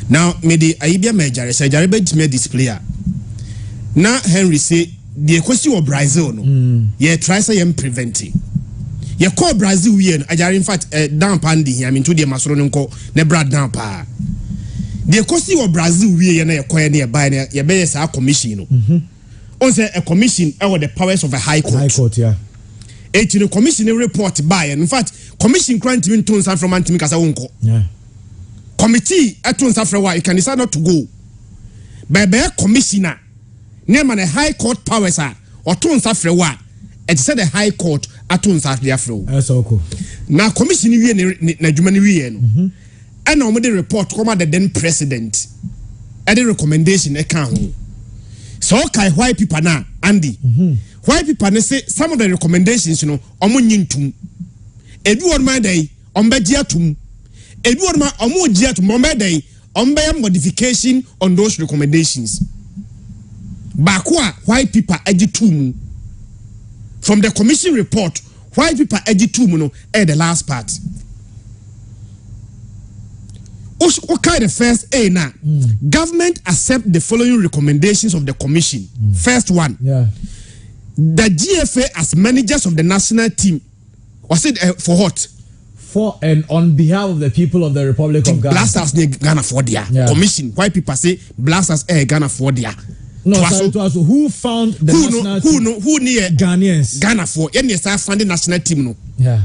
Now, me the Aibia Major, say Jarebe me this player. Now Henry say the question of Brazil no. Ye try say preventing. Ye call Brazil we in fact down pandi here. I mean to the Masrono ko ne brad down pa. The question of Brazil we na ye call nearby ye be say commission no. On say a commission over the powers of a high court. High court, yeah. The commission report by in fact commission grant me to from antimi kasa wonko. Yeah. Committee atun safrewa you can decide not to go by commissioner name and a high court powers are or tun safrewa it said the high court atun safrewa that's all cool now commission we na jumani we no and no the report come at the then president and the recommendation e kan ho so kai white people na Andy white people na say some of the recommendations you know omo nyintum ebi won man dey ombeji atum ebi won ma omo gia to momedai ombe modification on those recommendations bakwa white people agitum from the commission report white people agitum no the last part okay the first a na government accept the following recommendations of the commission first one the GFA as managers of the national team was it for what for and on behalf of the people of the Republic of Ghana. Black Stars Ghana for their commission. Why people say Black Stars Ghana for their. No, so who found the national team? Who near Ghanaians? Ghana for any start funding national team no. Yeah.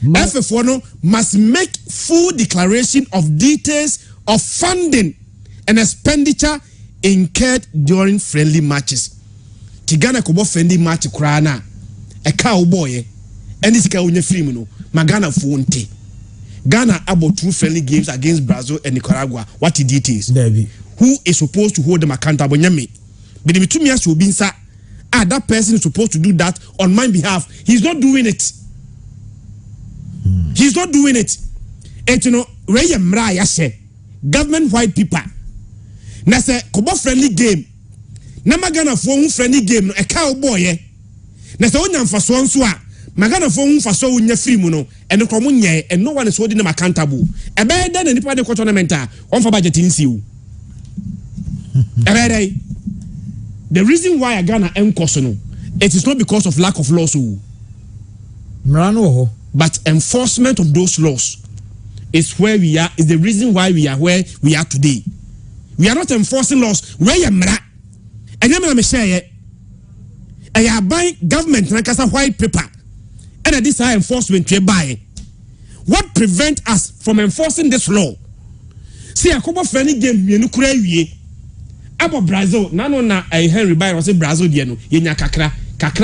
FF no must make full declaration of details of funding and expenditure incurred during friendly matches. Tigana kobo friendly match krana a cowboy and this guy on your film no. Magana Fonte. Ghana about 2 friendly games against Brazil and Nicaragua. What the details? Who is supposed to hold them accountable? Nyame. But if 2 years will be inside, that person is supposed to do that on my behalf. He's not doing it. He's not doing it. And you know, Ray Mraya said, government white people. Na say kobo friendly game. Na magana for friendly game a cowboy. Na say onyam fa so nso a magana for who for so unya free mu no eno kromo nye and no one is holding them accountable e be den ni nipa de ko tournament on for budget nsiu e the reason why Ghana enkoso no it is not because of lack of laws but enforcement of those laws is where we are, is the reason why we are where we are today. We are not enforcing laws where you mra and you me share I buy government na kasa white paper and this are enforcement we buy. What prevent us from enforcing this law? See a couple of any game you kura wie abo Brazil na no na Henry Bay was Brazil die no yenya kakra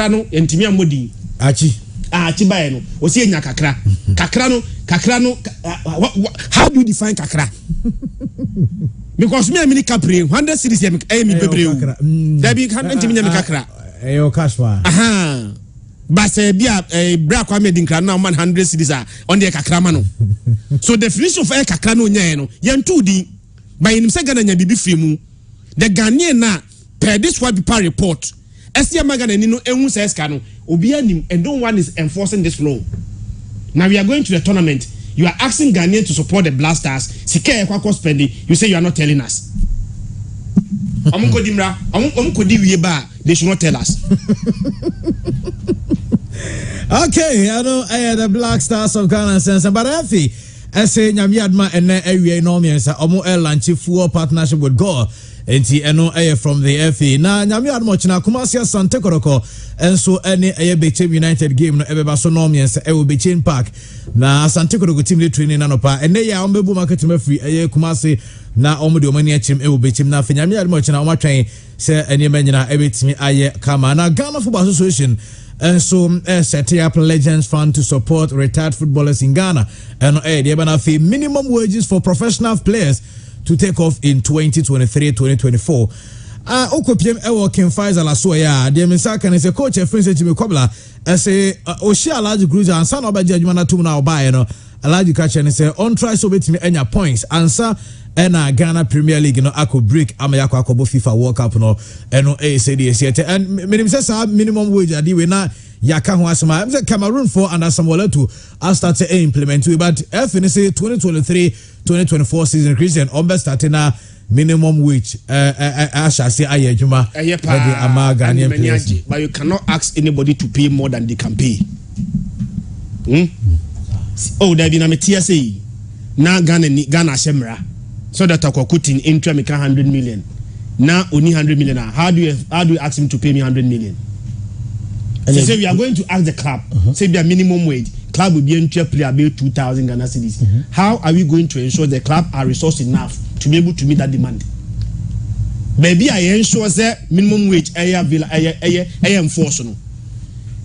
no entimi amodi achi bay no o se yenya kakra no how do you define kakra? Because me mini capre 100 cities me bebre there be can entimi me kakra eyo cashwa but bra kwa me dinkra na man 100 cities on the kakra ma no so definition of kakra no nya no yentu di by him say Ghana nya bibi free mu the Ghanaian na per this what people report Esia magana ni no ehun say ska no obi anim and no one is enforcing this law. Now we are going to the tournament. You are asking Ghanaians to support the Black Stars. Sika ekwa spending. You say you are not telling us. Amunkodimra, amunkodi wieba. They should not tell us. Okay, I know the Black Stars of Ghana sense, but I say Nyamiadma and area no means omo launch full partnership with God. Enti eno from the FA na Nyamiadma china Kumasi Asante Kotoko enso ene Bechem United game no ebeba so no means Bechem Park na Asante Kotoko team le training anopa ene ya ombebu market free Kumasi na omo de omani achim Bechem na Nyamiadma china omatwen se ene menyina ebetimi aye kama na Ghana Football Association and so set up Legends Fund to support retired footballers in Ghana and they have a minimum wages for professional players to take off in 2023-2024. Okopiem working Faisal Asoya the Misaka is a coach a friend Jimmy Kobla as a Oshia large cruiser and son of a judgment to now buy no a large catch and say on try so bit me any points answer and Ghana Premier League no ako break amayako akobo FIFA World Cup no eno say and minimum says minimum wage adi we na yaka ho asema Cameroon for under Samuel to start to implement we but FNC 2023-2024 season Christian on starting na minimum wage shall say ayejuma Ghanaian players but you cannot ask anybody to pay more than they can pay. Oh there be na metia say na Ghana shemra so that I could in interim 100 million. Now only 100 million. How do you ask him to pay me 100 million? So say we are going to ask the club. Say their minimum wage. Club will be able to play about 2,000 Ghana cedis. How are we going to ensure the club are resourced enough to be able to meet that demand? Maybe I ensure that minimum wage enforced.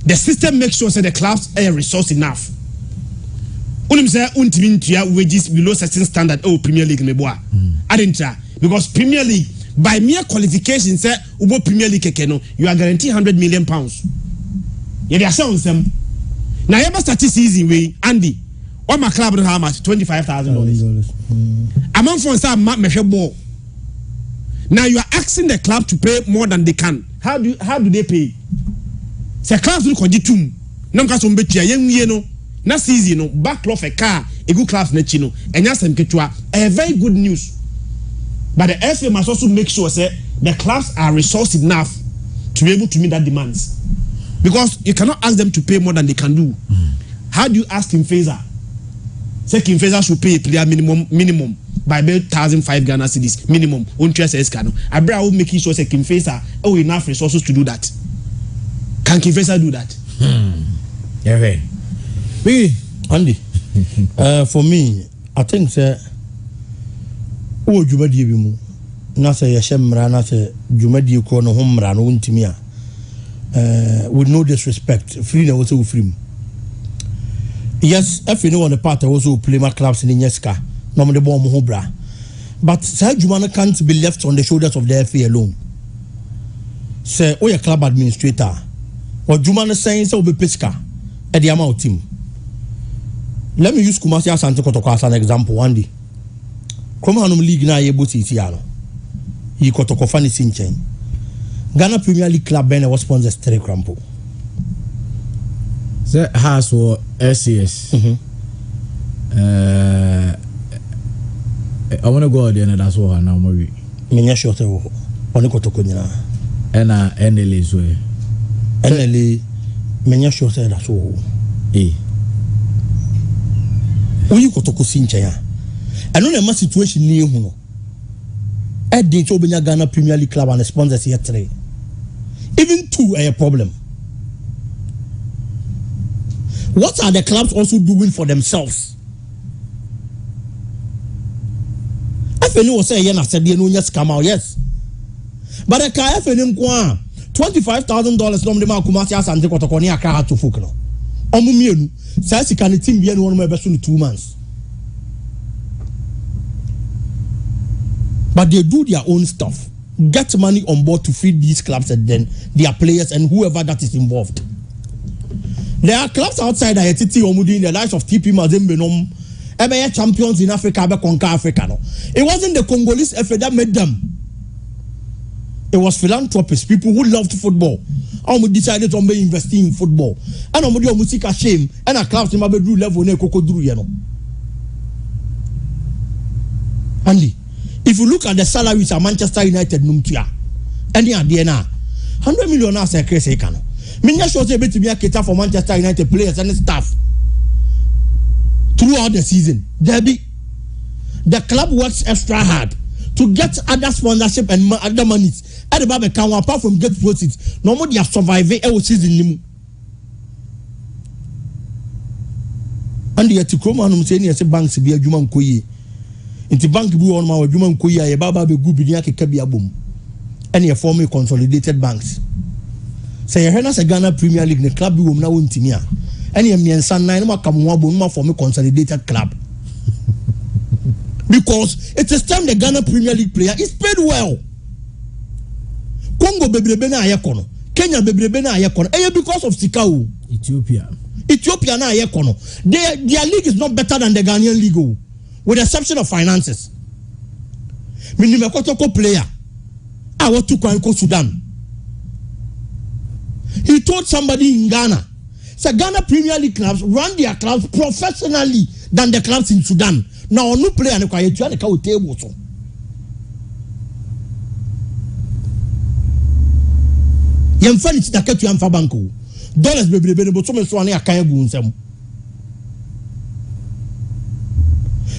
The system makes sure that the clubs are resourced enough. Unim say untimintia wages below certain standard Premier League meboa. Adintra because Premier League by mere qualification say ubo Premier League kekeno you are guaranteed 100 million pounds. Yeah they are saying some. Now ever start season way Andy what my club how much $25,000. Among for say measure ball. Now you are asking the club to pay more than they can. How do they pay? Say clubs will conditum. Nam ka so mbetua yen no. Na season no backlog a car a good class na chino and yasem ketua a very good news but the FA must also make sure say the clubs are resourced enough to be able to meet that demands because you cannot ask them to pay more than they can do. How do you ask Kim Fazer? Say Kim Fazer should pay a player minimum by about 1,005 Ghana cedis minimum on no Abra will make sure say Kim Fazer enough resources to do that. Can Kim Fazer do that? Yeah, right. Andy, for me, I think that Jumadi bimu na say yeshemra na say Jumadi ko no homra no ntimi with no disrespect free na also free. Yes, if you know on the part also play my clubs in Nyeska no the ball mo bra but say Jumana can't be left on the shoulders of the FA alone. Say your club administrator or Jumana saying so be pesca at the amount team. Let me use Kumasi Asante Kotoko as an example one day. Hanum League na yebo titiano. Yi Kotoko fani sinchen. Ghana Premier League club bene was sponsors 3 crampo. Say has or SCS. I want to go there and that's what now movie. Menya short wo. Oni kotoko nyina. Ena NLA so. NLA menya short that's wo. Oyi kotoko sinche ya. Eno na ma situation ni ehu no. E dey to obenya Ghana Premier League club and sponsors here 3. Even 2 a problem. What are the clubs also doing for themselves? FNU was saying yes, said no yes come out, yes. But the FNU kwa $25,000 no dem akumasi asante kotokoni aka hatu fukno. Omumienu say sika ne team bia no one be so 2 months. But they do their own stuff. Get money on board to feed these clubs and then their players and whoever that is involved. There are clubs outside that are in the likes of TP Mazembe, ebe champions in Africa, ebe conquer Africa. No, it wasn't the Congolese FA that made them. It was philanthropists, people who loved football. And decided to invest in football. And we music shame and a clubs in Mabedru level ne kokodru yeno. Andy, if you look at the salaries at Manchester United numtia, any idea na 100 million as a crazy can. Minya sure say to be a cater for Manchester United players and staff throughout the season. Debbie, the club works extra hard to get other sponsorship and other monies. At the back account, apart from get proceeds, no more they are surviving every season. And the Atikroma no say say banks be adwuma nkoyi. Inti bank bi won ma adwuma nkoyi ya baba be gu bi ni akeka bi abom. And you form a consolidated banks. Say you say Ghana Premier League the club bi wom na wontimi a. And you miensa nine ma kam wo abom ma form a consolidated club. Because it is time the Ghana Premier League player is paid well. Congo bebrebe na ayekono. Kenya bebrebe na ayekono. Because of Sikao. Ethiopia na ayekono. Their league is not better than the Ghanaian league, with the exception of finances. Minimum kotoko player. I want to go Sudan. He told somebody in Ghana, say Ghana Premier League clubs run their clubs professionally than the clubs in Sudan. Now no player ne kwaye tuane ka table so. Yemfa ni tidakatu yamfa banko. Dollars bebrebe ne boto so ane akan egu nsam.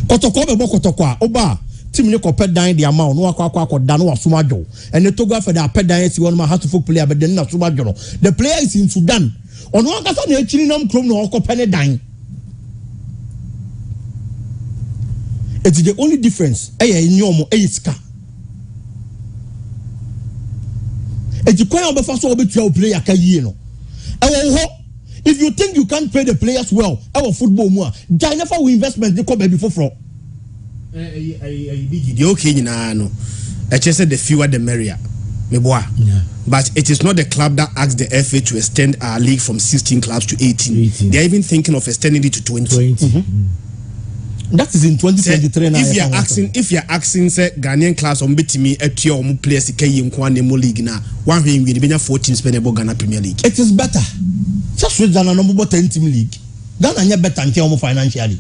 Kotoko be kotoko a oba team ne koped dan the amount no akwa dan no asumajo. And the Togo for the ped dan si one ma hat for player but then na asumajo no. The player is in Sudan. Ono akasa na echiri nam krom no okopene dan. It's the only difference. It's if you think you can't pay the players well, our football more. China for investment they come before from. Okay, no. I just said the fewer the merrier. But it is not the club that asked the FA to extend our league from 16 clubs to 18. They're even thinking of extending it to 20. That is in 2023 now. If you're asking say Ghanaian class on betimi etua omu players ikayi nkwa Nemo league na one way we be 4 teams pay Ghana Premier League. It is better. Just with Ghana number 10 team league. Ghana nya better ntia financially.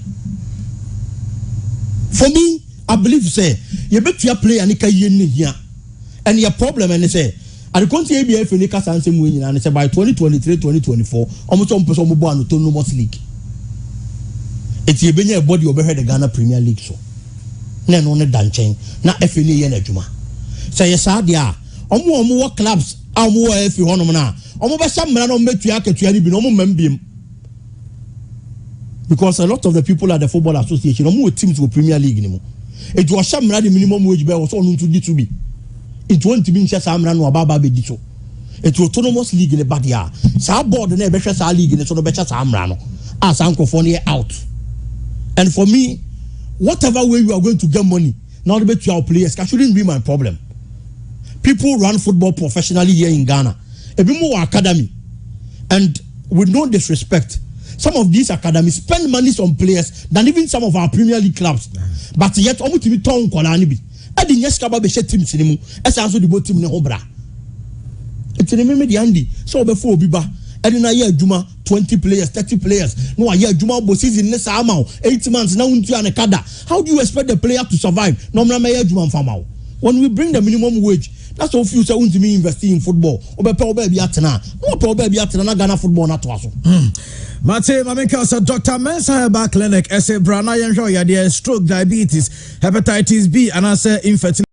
For me, I believe say you bet you play and ikayi ni here. And your problem and say at the country ABF ni ka sanse mu nyina and say by 2023-2024 almost on person mo bo an autonomous league. It's a body over the Ghana Premier League so. Na no ne danchen na FA ni ye na adwuma. Say yes adia. Omo clubs omo FA honom na. Omo be samra no metua akatua ni bi no omo mambiem. Because a lot of the people at the Football Association omo teams go Premier League ni mo. It was samra the minimum wage be was on to D2B. It won't be ncha samra no ababa be di so. It was autonomous league in the bad ya. Sa board na be hwe sa league ni so no be cha samra no. As Ankophone out. And for me, whatever way you are going to get money, now the bet your players, that shouldn't be my problem. People run football professionally here in Ghana. A bit more academy. And with no disrespect, some of these academies spend money on players than even some of our Premier League clubs. But yet, almost to be town Kolanibi. I didn't yes cover the team cinema. As also the boat team in Hobra. It's a remember the Andy. So before Biba, I didn't hear Juma, 20 players, 30 players. No, yeah, Juma Bo season this amount, 8 months now into an kada. How do you expect the player to survive? No, Juma Famau. When we bring the minimum wage, that's all few say to me investing in football. Obe atena. No problem be atena Ghana football na to aso. Mate Mameka said Dr. Mensa Herbal Clinic, Brana Yenjo, stroke, diabetes, hepatitis B, and infertility.